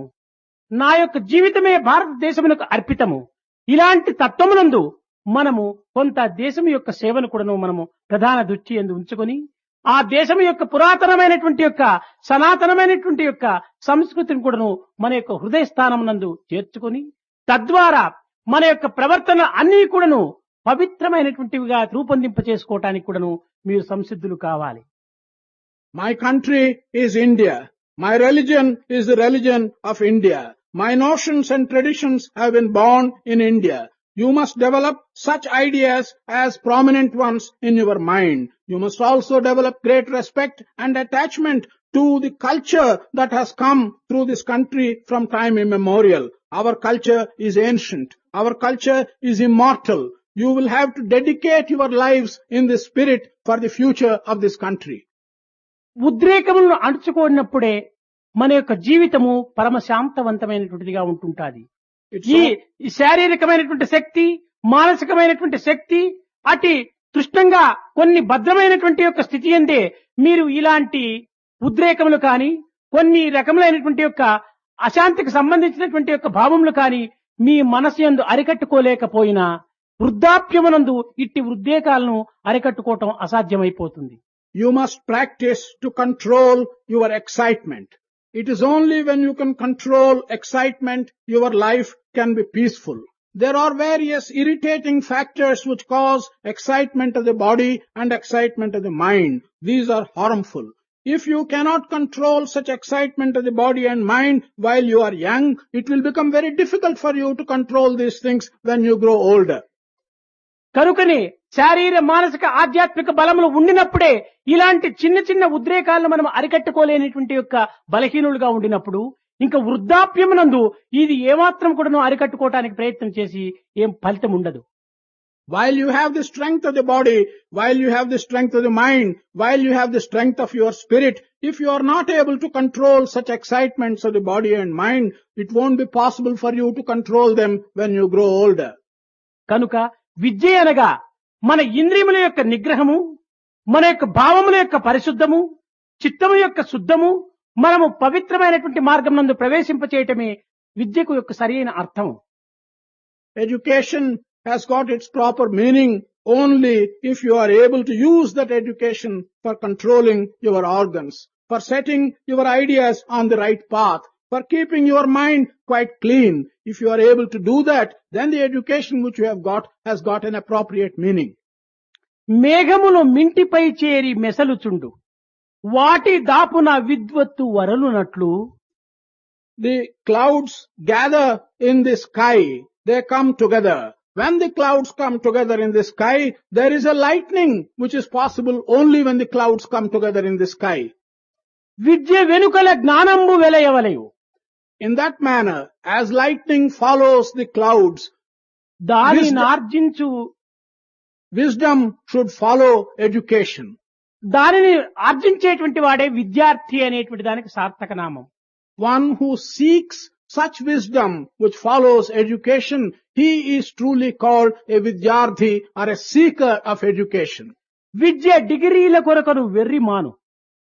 A: నా యొక్క జీవితమే భారతదేశమునకు అర్పితము. ఇలాంటి తత్వమునందు మనము కొంత దేశం యొక్క సేవను కూడాను మనము ప్రధాన దృష్టి యందు ఉంచుకొని ఆ దేశం యొక్క పురాతనమైనటువంటి యొక్క సనాతనమైనటువంటి యొక్క సంస్కృతిని కూడాను మన యొక్క హృదయ స్థానం నందు చేర్చుకొని తద్వారా మన యొక్క ప్రవర్తన అన్ని కూడాను పవిత్రమైనటువంటివిగా రూపొందింప చేసుకోవటానికి కూడాను మీరు సంసిద్ధులు కావాలి.
B: My country is India. My religion is the religion of India. My notions and traditions have been born in India. You must develop such ideas as prominent ones in your mind. You must also develop great respect and attachment to the culture that has come through this country from time immemorial. Our culture is ancient. Our culture is immortal. You will have to dedicate your lives in the spirit for the future of this country.
A: ఉద్రేకములను అణుచుకోనప్పుడే మన యొక్క జీవితము పరమశాంతవంతమైనటువంటిదిగా ఉంటుంటాది.
B: It's
A: ఈ
B: so-
A: ఈ శారీరకమైనటువంటి శక్తి, మానసికమైనటువంటి శక్తి అతి తృష్టంగా కొన్ని భద్రమైనటువంటి యొక్క స్థితి అందే మీరు ఇలాంటి ఉద్రేకములు కానీ కొన్ని రకములైనటువంటి యొక్క అశాంతికి సంబంధించినటువంటి యొక్క భావములు కానీ మీ మనసు యందు అరికట్టుకోలేకపోయినా వృద్ధాప్యమునందు ఇట్టి ఉద్రేకాలను అరికట్టుకోవటం అసాధ్యమైపోతుంది.
B: You must practice to control your excitement. It is only when you can control excitement, your life can be peaceful. There are various irritating factors which cause excitement of the body and excitement of the mind. These are harmful. If you cannot control such excitement of the body and mind while you are young, it will become very difficult for you to control these things when you grow older.
A: కనుకనే శారీర మానసిక ఆధ్యాత్మిక బలములు ఉండినప్పుడే ఇలాంటి చిన్న చిన్న ఉద్రేకాలను మనం అరికట్టుకోలేనటువంటి యొక్క బలహీనులుగా ఉండినప్పుడు ఇంకా వృద్ధాప్యమునందు ఇది ఏమాత్రం కూడా అరికట్టుకోవటానికి ప్రయత్నం చేసి ఏం ఫలితం ఉండదు.
B: While you have the strength of the body, while you have the strength of the mind, while you have the strength of your spirit, if you are not able to control such excitements of the body and mind, it won't be possible for you to control them when you grow older.
A: కనుక విద్య అనగా మన ఇంద్రియముల యొక్క నిగ్రహము, మన యొక్క భావముల యొక్క పరిశుద్ధము, చిత్తము యొక్క శుద్ధము, మనము పవిత్రమైనటువంటి మార్గం నందు ప్రవేశింపచేయటమే విద్యకు యొక్క సరైన అర్థము.
B: Education has got its proper meaning only if you are able to use that education for controlling your organs, for setting your ideas on the right path, for keeping your mind quite clean. If you are able to do that, then the education which you have got has got an appropriate meaning.
A: మేఘములు మింటిపై చేరి మెసలుచుండు, వాటి దాపున విద్వత్తు వరలునట్లు.
B: The clouds gather in the sky. They come together. When the clouds come together in the sky, there is a lightning which is possible only when the clouds come together in the sky.
A: విద్య వెనుకల జ్ఞానంబు వెలయవలయు,
B: In that manner, as lightning follows the clouds,
A: దానిని ఆర్జించు,
B: wisdom should follow education.
A: దానిని ఆర్జించేటువంటి వాడే విద్యార్థి అనేటువంటి దానికి సార్థక నామం.
B: One who seeks such wisdom which follows education, he is truly called a vidyarthi or a seeker of education.
A: విద్య డిగ్రీల కొరకను వెర్రి మాను,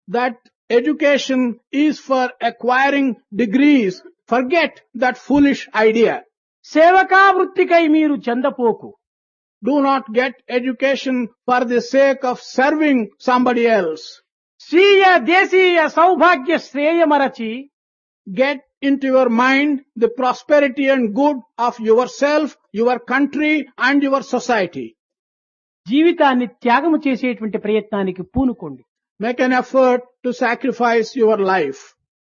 B: That education is for acquiring degrees. Forget that foolish idea.
A: సేవకా వృత్తికై మీరు చెందపోకు.
B: Do not get education for the sake of serving somebody else.
A: స్వీయ దేశీయ సౌభాగ్య శ్రేయమరచి
B: Get into your mind the prosperity and good of yourself, your country and your society.
A: జీవితాన్ని త్యాగము చేసేటువంటి ప్రయత్నానికి పూనుకోండి.
B: Make an effort to sacrifice your life.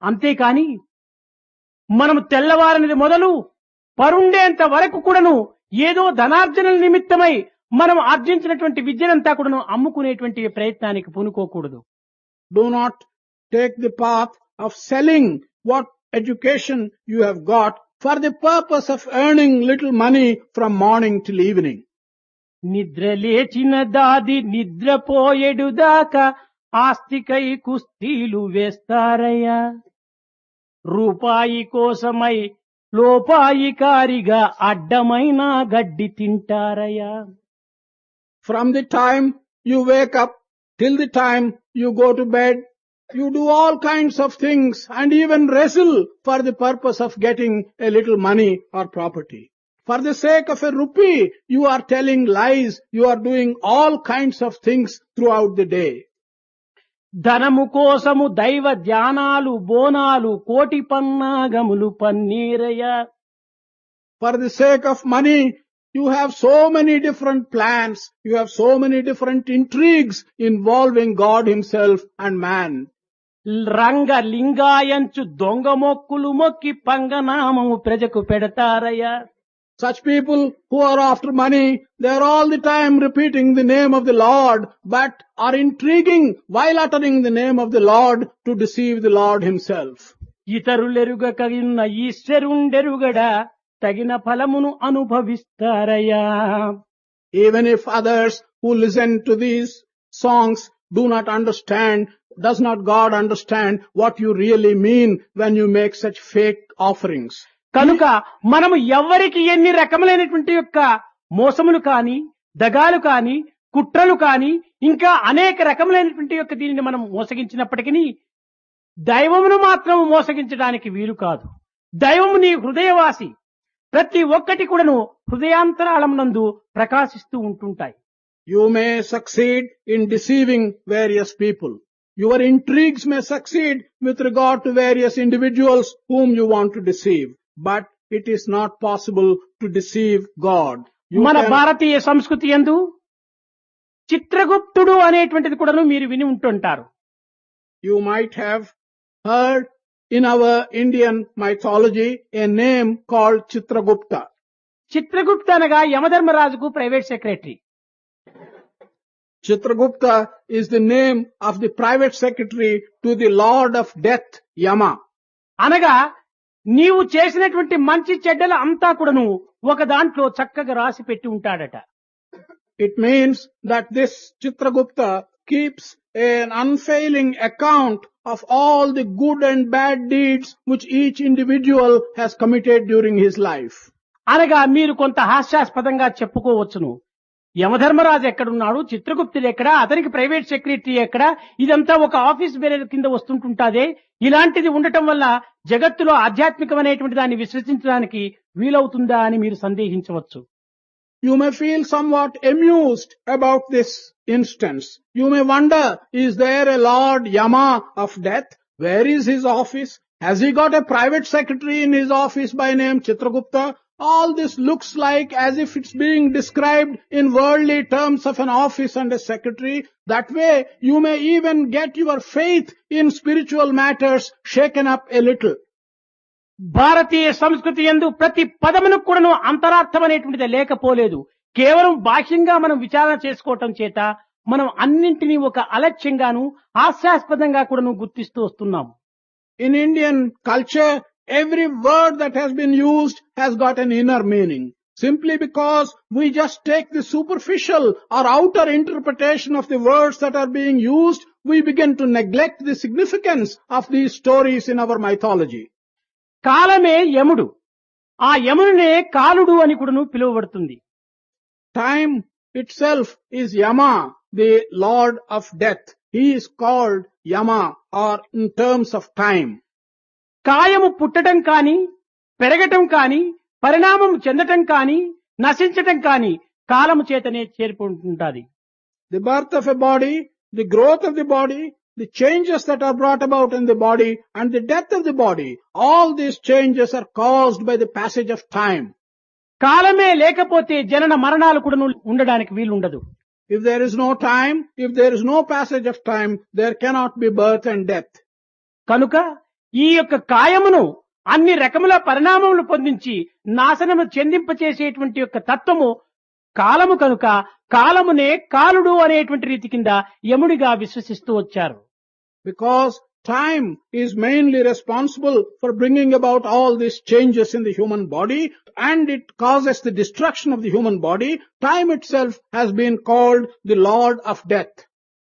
A: అంతేకాని మనము తెల్లవారనిది మొదలు పరుండేంత వరకు కూడాను ఏదో ధనార్జన నిమిత్తమై మనం ఆర్జించినటువంటి విద్యనంతా కూడాను అమ్ముకునేటువంటి ప్రయత్నానికి పూనుకోకూడదు.
B: Do not take the path of selling what education you have got for the purpose of earning little money from morning till evening.
A: నిద్ర లేచిన దాది నిద్రపోయేడు దాకా ఆస్తికై కుస్తీలు వేస్తారయ్యా. రూపాయి కోసమై లోపాయికారిగా అడ్డమైన గడ్డి తింటారయ్యా.
B: From the time you wake up till the time you go to bed, you do all kinds of things and even wrestle for the purpose of getting a little money or property. For the sake of a rupee, you are telling lies, you are doing all kinds of things throughout the day.
A: ధనము కోసము దైవ ధ్యానాలు బోనాలు కోటి పన్నాగములు పన్నీరయ్యా.
B: For the sake of money, you have so many different plans, you have so many different intrigues involving God himself and man.
A: రంగ లింగాయంచు దొంగ మొక్కులు మొక్కి పంగనామము ప్రజకు పెడతారయ్యా.
B: Such people who are after money, they are all the time repeating the name of the Lord, but are intriguing while uttering the name of the Lord to deceive the Lord himself.
A: ఇతరులెరుగకగిన ఈశ్వరుండెరుగడా తగిన ఫలమును అనుభవిస్తారయ్యా.
B: Even if others who listen to these songs do not understand, does not God understand what you really mean when you make such fake offerings?
A: కనుక మనము ఎవ్వరికి ఎన్ని రకములైనటువంటి యొక్క మోసములు కాని దగాలు కాని కుట్రలు కాని ఇంకా అనేక రకములైనటువంటి యొక్క దీనిని మనం మోసగించినప్పటికీ దైవమును మాత్రం మోసగించడానికి వీలు కాదు. దైవము నీ హృదయవాసి. ప్రతి ఒక్కటి కూడాను హృదయాంతరాళమునందు ప్రకాశిస్తూ ఉంటుంటాయి.
B: You may succeed in deceiving various people. Your intrigues may succeed with regard to various individuals whom you want to deceive. But it is not possible to deceive God.
A: మన భారతీయ సంస్కృతి యందు చిత్రగుప్తుడు అనేటువంటిది కూడాను మీరు విని ఉంటుంటారు.
B: You might have heard in our Indian mythology a name called Chitragupta.
A: Chitragupta అనగా యమధర్మరాజుకు private secretary.
B: Chitragupta is the name of the private secretary to the Lord of Death, Yama.
A: అనగా నీవు చేసినటువంటి మంచి చెడ్డల అంతా కూడాను ఒక దాంట్లో చక్కగా రాసి పెట్టి ఉంటాడట.
B: It means that this Chitragupta keeps an unfailing account of all the good and bad deeds which each individual has committed during his life.
A: అనగా మీరు కొంత హాస్యాస్పదంగా చెప్పుకోవచ్చును. యమధర్మరాజు ఎక్కడున్నాడు, చిత్రగుప్తుడు ఎక్కడ, అతనికి ప్రైవేట్ సెక్రటరీ ఎక్కడ, ఇదంతా ఒక ఆఫీస్ బేరర్ కింద వస్తుంటుంటాదే. ఇలాంటిది ఉండటం వల్ల జగత్తులో ఆధ్యాత్మికమైనటువంటి దాన్ని విశ్వసించడానికి వీలవుతుందా అని మీరు సందేహించవచ్చు.
B: You may feel somewhat amused about this instance. You may wonder, is there a Lord Yama of death? Where is his office? Has he got a private secretary in his office by name Chitragupta? All this looks like as if it's being described in worldly terms of an office and a secretary. That way, you may even get your faith in spiritual matters shaken up a little.
A: భారతీయ సంస్కృతి యందు ప్రతి పదమును కూడాను అంతరార్థం అనేటువంటిది లేకపోలేదు. కేవలం బాహ్యంగా మనం విచారణ చేసుకోవటం చేత మనం అన్నింటినీ ఒక అలక్ష్యంగాను హాస్యాస్పదంగా కూడాను గుర్తిస్తూ వస్తున్నాం.
B: In Indian culture, every word that has been used has got an inner meaning. Simply because we just take the superficial or outer interpretation of the words that are being used, we begin to neglect the significance of these stories in our mythology.
A: కాలమే యముడు. ఆ యమునే కాలుడు అని కూడాను పిలువబడుతుంది.
B: Time itself is Yama, the Lord of Death. He is called Yama, or in terms of time.
A: కాయము పుట్టడం కాని, పెరగటం కాని, పరిణామం చెందటం కాని, నశించటం కాని కాలము చేతనే చేరుకుంటుంటాది.
B: The birth of a body, the growth of the body, the changes that are brought about in the body, and the death of the body, all these changes are caused by the passage of time.
A: కాలమే లేకపోతే జనన మరణాలు కూడా ఉండడానికి వీలుండదు.
B: If there is no time, if there is no passage of time, there cannot be birth and death.
A: కనుక ఈ యొక్క కాయమును అన్ని రకముల పరిణామములు పొందించి నాశనము చెందింపచేసేటువంటి యొక్క తత్వము కాలము కనుక కాలమునే కాలుడు అనేటువంటి రీతి కింద యముడిగా విశ్వసిస్తూ వచ్చారు.
B: Because time is mainly responsible for bringing about all these changes in the human body, and it causes the destruction of the human body. Time itself has been called the Lord of Death.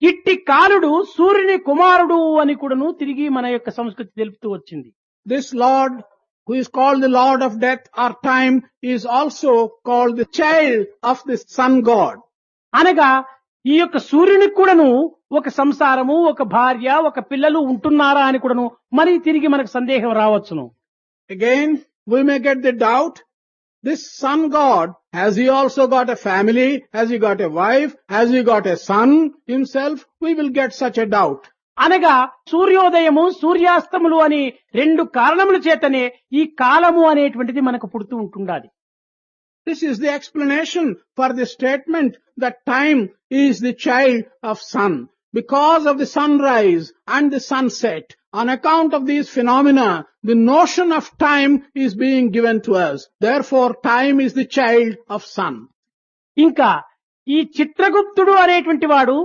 A: ఇట్టి కాలుడు సూర్యుని కుమారుడు అని కూడాను తిరిగి మన యొక్క సంస్కృతి తెలుపుతూ వచ్చింది.
B: This Lord, who is called the Lord of Death or Time, is also called the child of the Sun God.
A: అనగా ఈ యొక్క సూర్యునికి కూడాను ఒక సంసారము, ఒక భార్య, ఒక పిల్లలు ఉంటున్నారా అని కూడాను మరి తిరిగి మనకు సందేహం రావచ్చును.
B: Again, we may get the doubt, this Sun God, has he also got a family? Has he got a wife? Has he got a son himself? We will get such a doubt.
A: అనగా సూర్యోదయము, సూర్యాస్తములు అని రెండు కారణముల చేతనే ఈ కాలము అనేటువంటిది మనకు పుడుతూ ఉంటుండాలి.
B: This is the explanation for the statement that time is the child of sun. Because of the sunrise and the sunset, on account of these phenomena, the notion of time is being given to us. Therefore, time is the child of sun.
A: ఇంకా ఈ చిత్రగుప్తుడు అనేటువంటి వాడు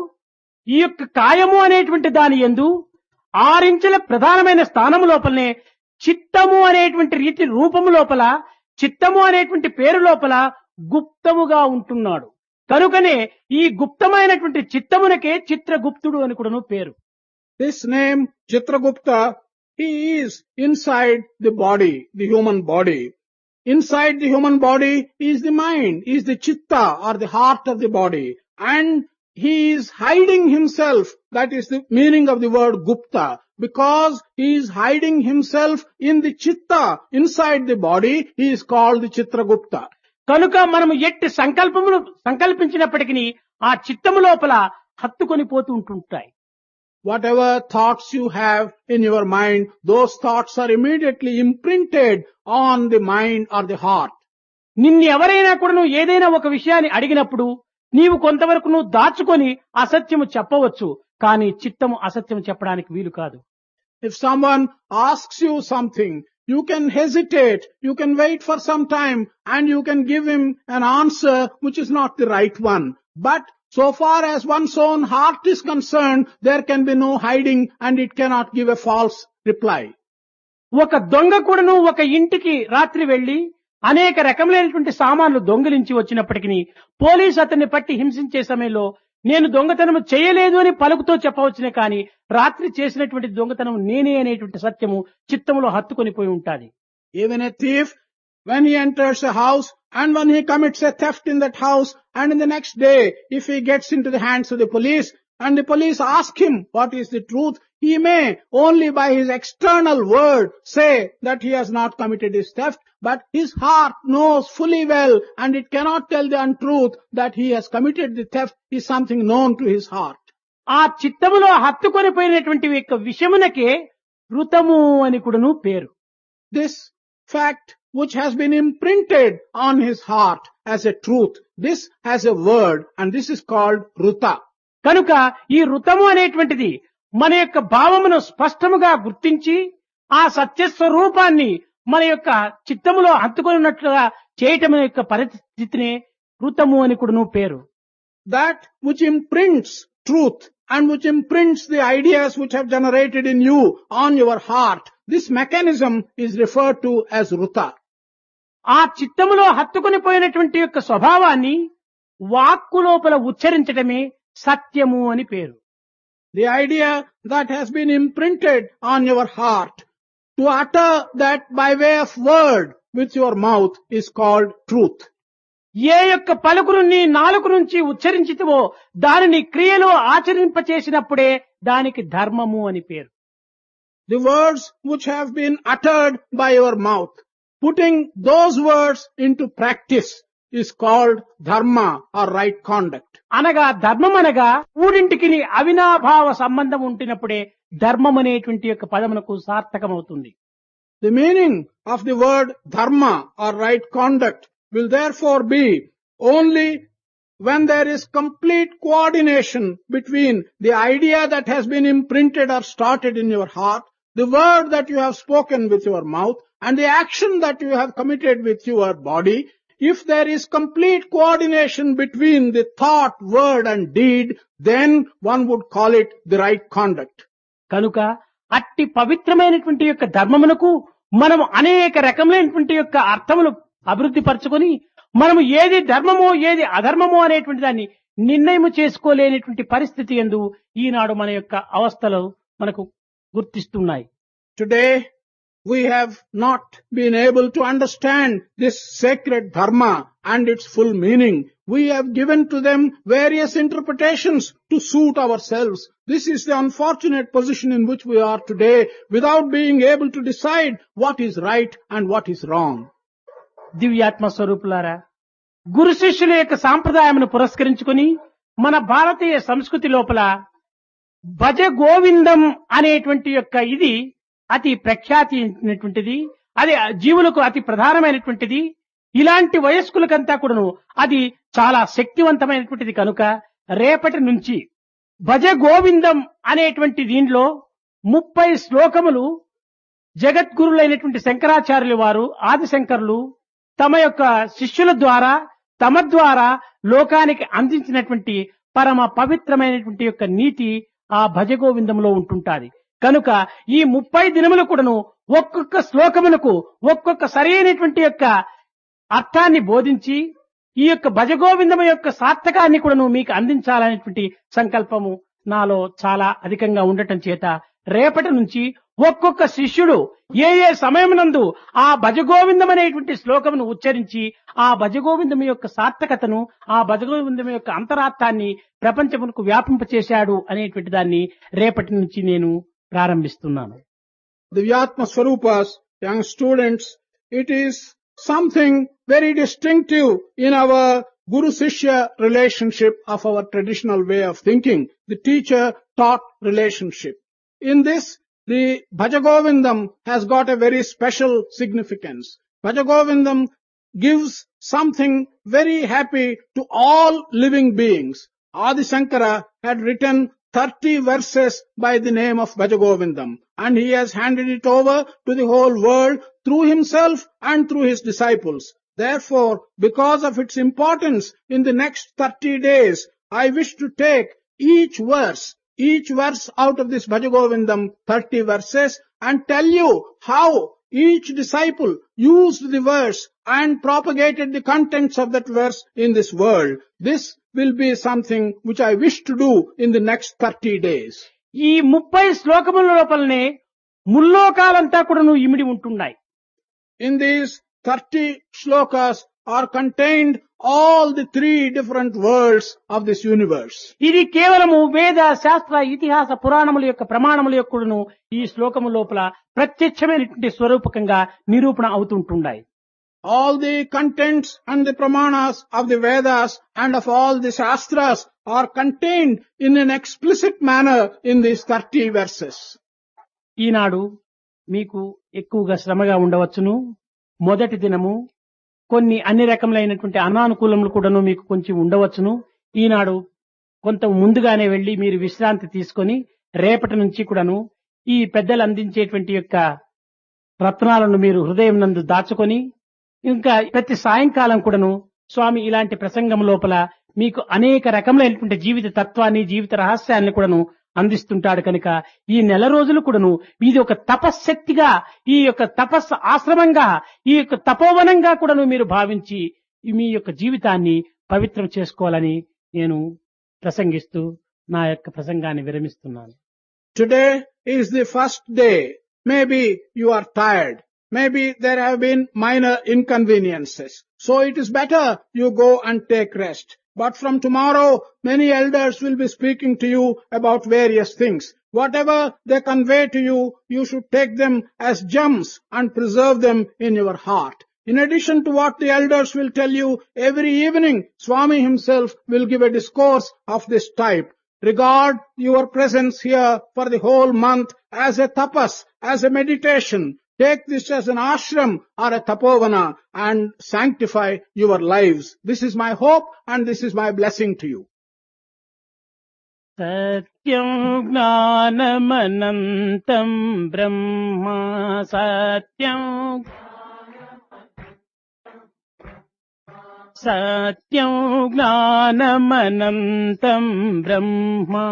A: ఈ యొక్క కాయము అనేటువంటి దాని యందు 6 ఇంచుల ప్రధానమైన స్థానము లోపలనే చిత్తము అనేటువంటి రీతి రూపము లోపల, చిత్తము అనేటువంటి పేరు లోపల గుప్తముగా ఉంటున్నాడు. కనుకనే ఈ గుప్తమైనటువంటి చిత్తమునకే చిత్రగుప్తుడు అని కూడాను పేరు.
B: This name, Chitragupta, he is inside the body, the human body. Inside the human body is the mind, is the chitta or the heart of the body. And he is hiding himself. That is the meaning of the word Gupta. Because he is hiding himself in the chitta, inside the body, he is called the Chitragupta.
A: కనుక మనము ఎట్టి సంకల్పములు సంకల్పించినప్పటికీ ఆ చిత్తము లోపల హత్తుకొని పోతూ ఉంటుంటాయి.
B: Whatever thoughts you have in your mind, those thoughts are immediately imprinted on the mind or the heart.
A: నిన్ను ఎవరైనా కూడా నువ్వు ఏదైనా ఒక విషయాన్ని అడిగినప్పుడు నీవు కొంతవరకు నువ్వు దాచుకొని అసత్యము చెప్పవచ్చు, కానీ చిత్తము అసత్యము చెప్పడానికి వీలు కాదు.
B: If someone asks you something, you can hesitate, you can wait for some time, and you can give him an answer which is not the right one. But so far as one's own heart is concerned, there can be no hiding and it cannot give a false reply.
A: ఒక దొంగ కూడాను ఒక ఇంటికి రాత్రి వెళ్లి అనేక రకములైనటువంటి సామాన్లు దొంగిలించి వచ్చినప్పటికీ పోలీసు అతన్ని పట్టి హింసించే సమయంలో నేను దొంగతనము చేయలేదు అని పలుకుతో చెప్పవచ్చునే కానీ రాత్రి చేసినటువంటి దొంగతనం నేనే అనేటువంటి సత్యము చిత్తములో హత్తుకొని పోయి ఉంటాది.
B: Even a thief, when he enters a house and when he commits a theft in that house, and in the next day, if he gets into the hands of the police and the police ask him what is the truth, he may only by his external word say that he has not committed his theft, but his heart knows fully well and it cannot tell the untruth that he has committed the theft is something known to his heart.
A: ఆ చిత్తములో హత్తుకొని పోయినటువంటి యొక్క విషయమునకే ఋతము అని కూడాను పేరు.
B: This fact which has been imprinted on his heart as a truth, this has a word and this is called Ruta.
A: కనుక ఈ ఋతము అనేటువంటిది మన యొక్క భావమును స్పష్టముగా గుర్తించి ఆ సత్యస్వరూపాన్ని మన యొక్క చిత్తములో హత్తుకున్నట్లుగా చేయటం యొక్క పరిస్థితినే ఋతము అని కూడాను పేరు.
B: That which imprints truth and which imprints the ideas which have generated in you on your heart, this mechanism is referred to as Ruta.
A: ఆ చిత్తములో హత్తుకొని పోయినటువంటి యొక్క స్వభావాన్ని వాక్కు లోపల ఉచ్చరించడమే సత్యము అని పేరు.
B: The idea that has been imprinted on your heart, to utter that by way of word with your mouth is called truth.
A: ఏ యొక్క పలుకును నీ నాలుక నుంచి ఉచ్చరించితివో దానిని క్రియలో ఆచరింపచేసినప్పుడే దానికి ధర్మము అని పేరు.
B: The words which have been uttered by your mouth, putting those words into practice is called dharma or right conduct.
A: అనగా ధర్మం అనగా మూడింటికి అవినాభావ సంబంధం ఉంటున్నప్పుడే ధర్మం అనేటువంటి యొక్క పదమునకు సార్థకమవుతుంది.
B: The meaning of the word dharma or right conduct will therefore be only when there is complete coordination between the idea that has been imprinted or started in your heart, the word that you have spoken with your mouth, and the action that you have committed with your body. If there is complete coordination between the thought, word and deed, then one would call it the right conduct.
A: కనుక అట్టి పవిత్రమైనటువంటి యొక్క ధర్మమునకు మనము అనేక రకములైనటువంటి యొక్క అర్థములు అభివృద్ధి పరచుకొని మనము ఏది ధర్మమో ఏది అధర్మమో అనేటువంటి దాన్ని నిర్ణయము చేసుకోలేనటువంటి పరిస్థితి యందు ఈనాడు మన యొక్క అవస్థలు మనకు గుర్తిస్తున్నాయి.
B: Today, we have not been able to understand this sacred dharma and its full meaning. We have given to them various interpretations to suit ourselves. This is the unfortunate position in which we are today, without being able to decide what is right and what is wrong.
A: దివ్యాత్మ స్వరూపులారా, గురు శిష్యుల యొక్క సాంప్రదాయమును పురస్కరించుకొని మన భారతీయ సంస్కృతి లోపల భజ గోవిందం అనేటువంటి యొక్క ఇది అతి ప్రఖ్యాతిమైనటువంటిది. అది జీవులకు అతి ప్రధానమైనటువంటిది. ఇలాంటి వయస్కులకంతా కూడాను అది చాలా శక్తివంతమైనటువంటిది కనుక రేపటి నుంచి భజ గోవిందం అనేటువంటి దీనిలో 30 శ్లోకములు జగద్గురులైనటువంటి శంకరాచార్యుల వారు, ఆదిశంకరులు తమ యొక్క శిష్యుల ద్వారా తమ ద్వారా లోకానికి అందించినటువంటి పరమ పవిత్రమైనటువంటి యొక్క నీతి ఆ భజ గోవిందంలో ఉంటుంటాది. కనుక ఈ 30 దినములు కూడాను ఒక్కొక్క శ్లోకములకు ఒక్కొక్క సరైనటువంటి యొక్క అర్థాన్ని బోధించి ఈ యొక్క భజ గోవిందం యొక్క సార్థకాన్ని కూడాను మీకు అందించాలనేటువంటి సంకల్పము నాలో చాలా అధికంగా ఉండటం చేత రేపటి నుంచి ఒక్కొక్క శిష్యుడు ఏ ఏ సమయమునందు ఆ భజగోవిందం అనేటువంటి శ్లోకమును ఉచ్చరించి ఆ భజగోవిందం యొక్క సార్థకతను, ఆ భజగోవిందం యొక్క అంతరార్థాన్ని ప్రపంచమునకు వ్యాపింపచేశాడు అనేటువంటి దాన్ని రేపటి నుంచి నేను ప్రారంభిస్తున్నాను.
B: Divyatma Swarupas, young students, it is something very distinctive in our Guru-Sishya relationship of our traditional way of thinking, the teacher-taught relationship. In this, the Bhajagovindam has got a very special significance. Bhajagovindam gives something very happy to all living beings. Adi Shankara had written 30 verses by the name of Bhajagovindam, and he has handed it over to the whole world through himself and through his disciples. Therefore, because of its importance, in the next 30 days, I wish to take each verse out of this Bhajagovindam, 30 verses, and tell you how each disciple used the verse and propagated the contents of that verse in this world. This will be something which I wish to do in the next 30 days.
A: ఈ 30 శ్లోకముల లోపలనే ముల్లోకాలంతా కూడాను ఇమిడి ఉంటున్నాయి.
B: In these 30 shlokas are contained all the 3 different worlds of this universe.
A: ఇది కేవలము వేద, శాస్త్ర, ఇతిహాస, పురాణముల యొక్క ప్రమాణముల యొక్కను ఈ శ్లోకము లోపల ప్రత్యక్షమైనటువంటి స్వరూపకంగా నిరూపణ అవుతుంటున్నాయి.
B: All the contents and the pramanas of the Vedas and of all the Shastras are contained in an explicit manner in these 30 verses.
A: ఈనాడు మీకు ఎక్కువగా శ్రమగా ఉండవచ్చును. మొదటి దినము కొన్ని అన్ని రకములైనటువంటి అనానుకూలములు కూడాను మీకు కొంచెం ఉండవచ్చును. ఈనాడు కొంత ముందుగానే వెళ్లి మీరు విశ్రాంతి తీసుకొని రేపటి నుంచి కూడాను ఈ పెద్దలు అందించేటువంటి యొక్క రత్నాలను మీరు హృదయం నందు దాచుకొని ఇంకా ప్రతి సాయంకాలం కూడాను స్వామి ఇలాంటి ప్రసంగం లోపల మీకు అనేక రకములైనటువంటి జీవిత తత్వాన్ని, జీవిత రహస్యాన్ని కూడాను అందిస్తుంటాడు. కనుక ఈ నెల రోజులు కూడాను ఇది ఒక తపశ్శక్తిగా, ఈ యొక్క తపస్సు ఆశ్రమంగా, ఈ యొక్క తపోవనంగా కూడాను మీరు భావించి మీ యొక్క జీవితాన్ని పవిత్రం చేసుకోవాలని నేను ప్రసంగిస్తూ నా యొక్క ప్రసంగాన్ని విరమిస్తున్నాను.
B: Today is the first day. Maybe you are tired. Maybe there have been minor inconveniences. So it is better you go and take rest. But from tomorrow, many elders will be speaking to you about various things. Whatever they convey to you, you should take them as gems and preserve them in your heart. In addition to what the elders will tell you, every evening, Swami himself will give a discourse of this type. Regard your presence here for the whole month as a tapas, as a meditation. Take this as an ashram or a tapovana and sanctify your lives. This is my hope and this is my blessing to you.
A: Satyam gnanamanantam brahma satyam gnanamanantam brahma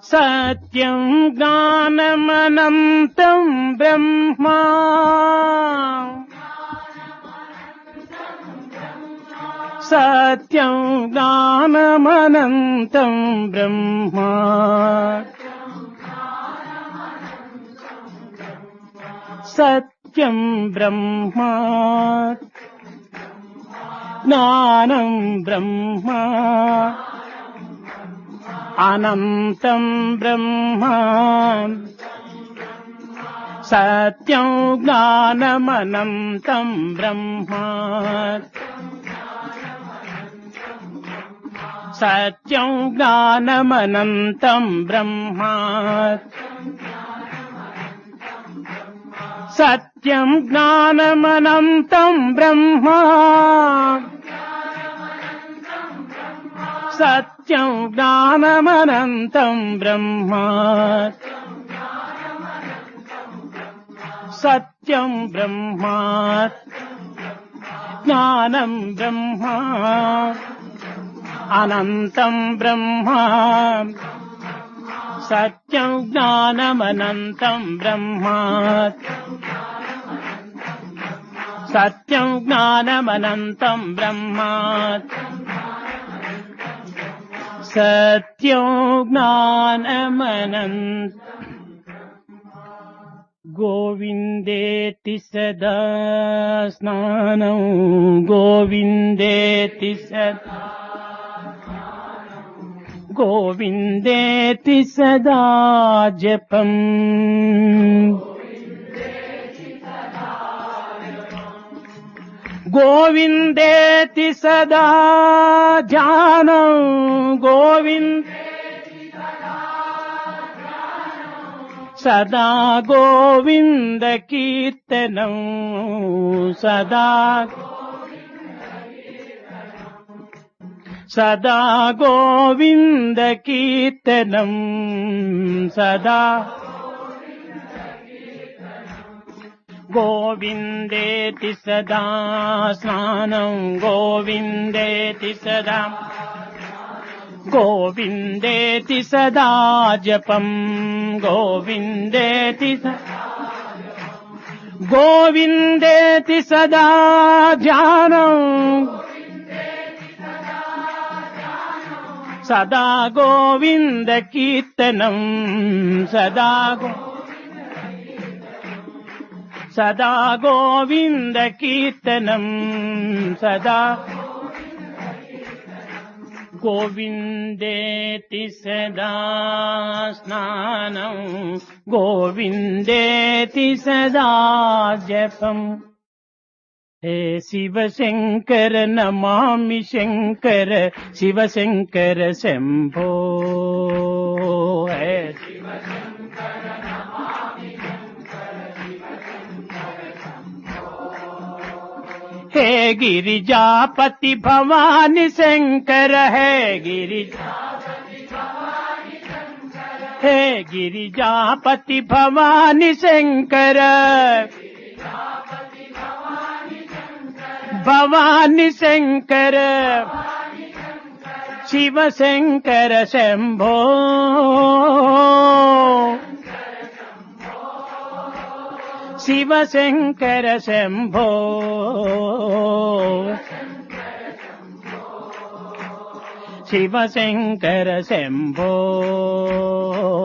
A: సత్యం జ్ఞానమనంతం బ్రహ్మ సత్యం జ్ఞానమనంతం బ్రహ్మ సత్యం బ్రహ్మ జ్ఞానం బ్రహ్మ అనంతం బ్రహ్మ సత్యం జ్ఞానమనంతం బ్రహ్మ సత్యం జ్ఞానమనంతం బ్రహ్మ సత్యం జ్ఞానమనంతం బ్రహ్మ సత్యం జ్ఞానమనంతం బ్రహ్మ సత్యం బ్రహ్మ జ్ఞానం బ్రహ్మ అనంతం బ్రహ్మ సత్యం జ్ఞానమనంతం బ్రహ్మ సత్యం జ్ఞానమనంతం బ్రహ్మ సత్యం జ్ఞానమనంతం గోవిందేతి సదా స్నానం గోవిందేతి సదా గోవిందేతి సదా జపం గోవిందేతి సదా ధ్యానం సదా గోవింద కీర్తనం సదా సదా గోవింద కీర్తనం సదా గోవిందేతి సదా స్నానం గోవిందేతి సదా గోవిందేతి సదా జపం గోవిందేతి గోవిందేతి సదా ధ్యానం సదా గోవింద కీర్తనం సదా గోవింద కీర్తనం సదా గోవిందేతి సదా స్నానం గోవిందేతి సదా జపం హే శివశంకర నమామి శంకర శివశంకర శంభో హే हे गिरिजापति भवानी शंकर हे गिरिजापति भवानी शंकर भवानी शंकर शिव शंकर शंभो शिव शंकर शंभो शिव शंकर शंभो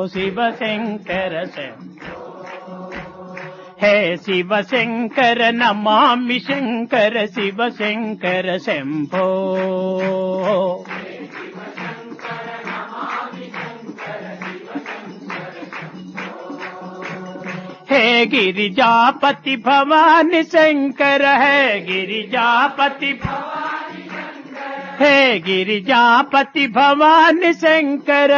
A: शिव शंकर शंभो हे शिव शंकर नमामि शंकर शिव शंकर शंभो हे गिरिजापति भवानी शंकर है गिरिजापति हे गिरिजापति भवानी शंकर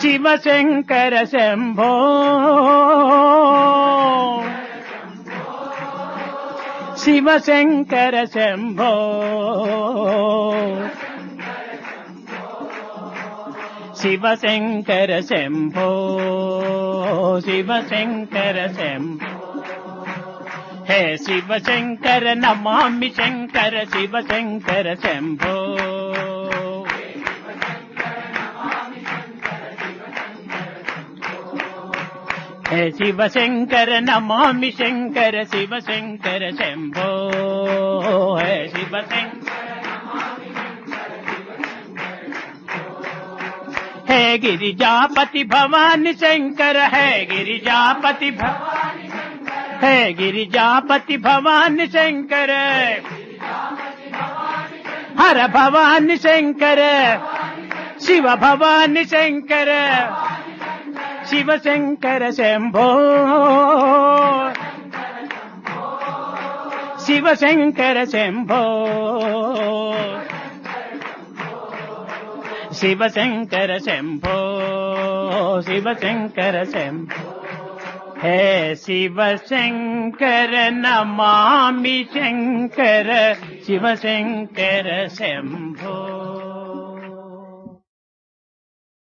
A: शिव शंकर शंभो शिव शंकर शंभो शिव शंकर शंभो शिव शंकर शंभो हे शिव शंकर नमामि शंकर शिव शंकर शंभो హే శివశంకర నమామి శంకర శివశంకర శంభో హే శివశంకర హే గిరిజాపతి భవాని శంకర హే గిరిజాపతి హే గిరిజాపతి భవాని శంకర హర భవాని శంకర శివ భవాని శంకర శివశంకర శంభో శివశంకర శంభో శివశంకర శంభో శివశంకర శంభో హే శివశంకర నమామి శంకర శివశంకర శంభో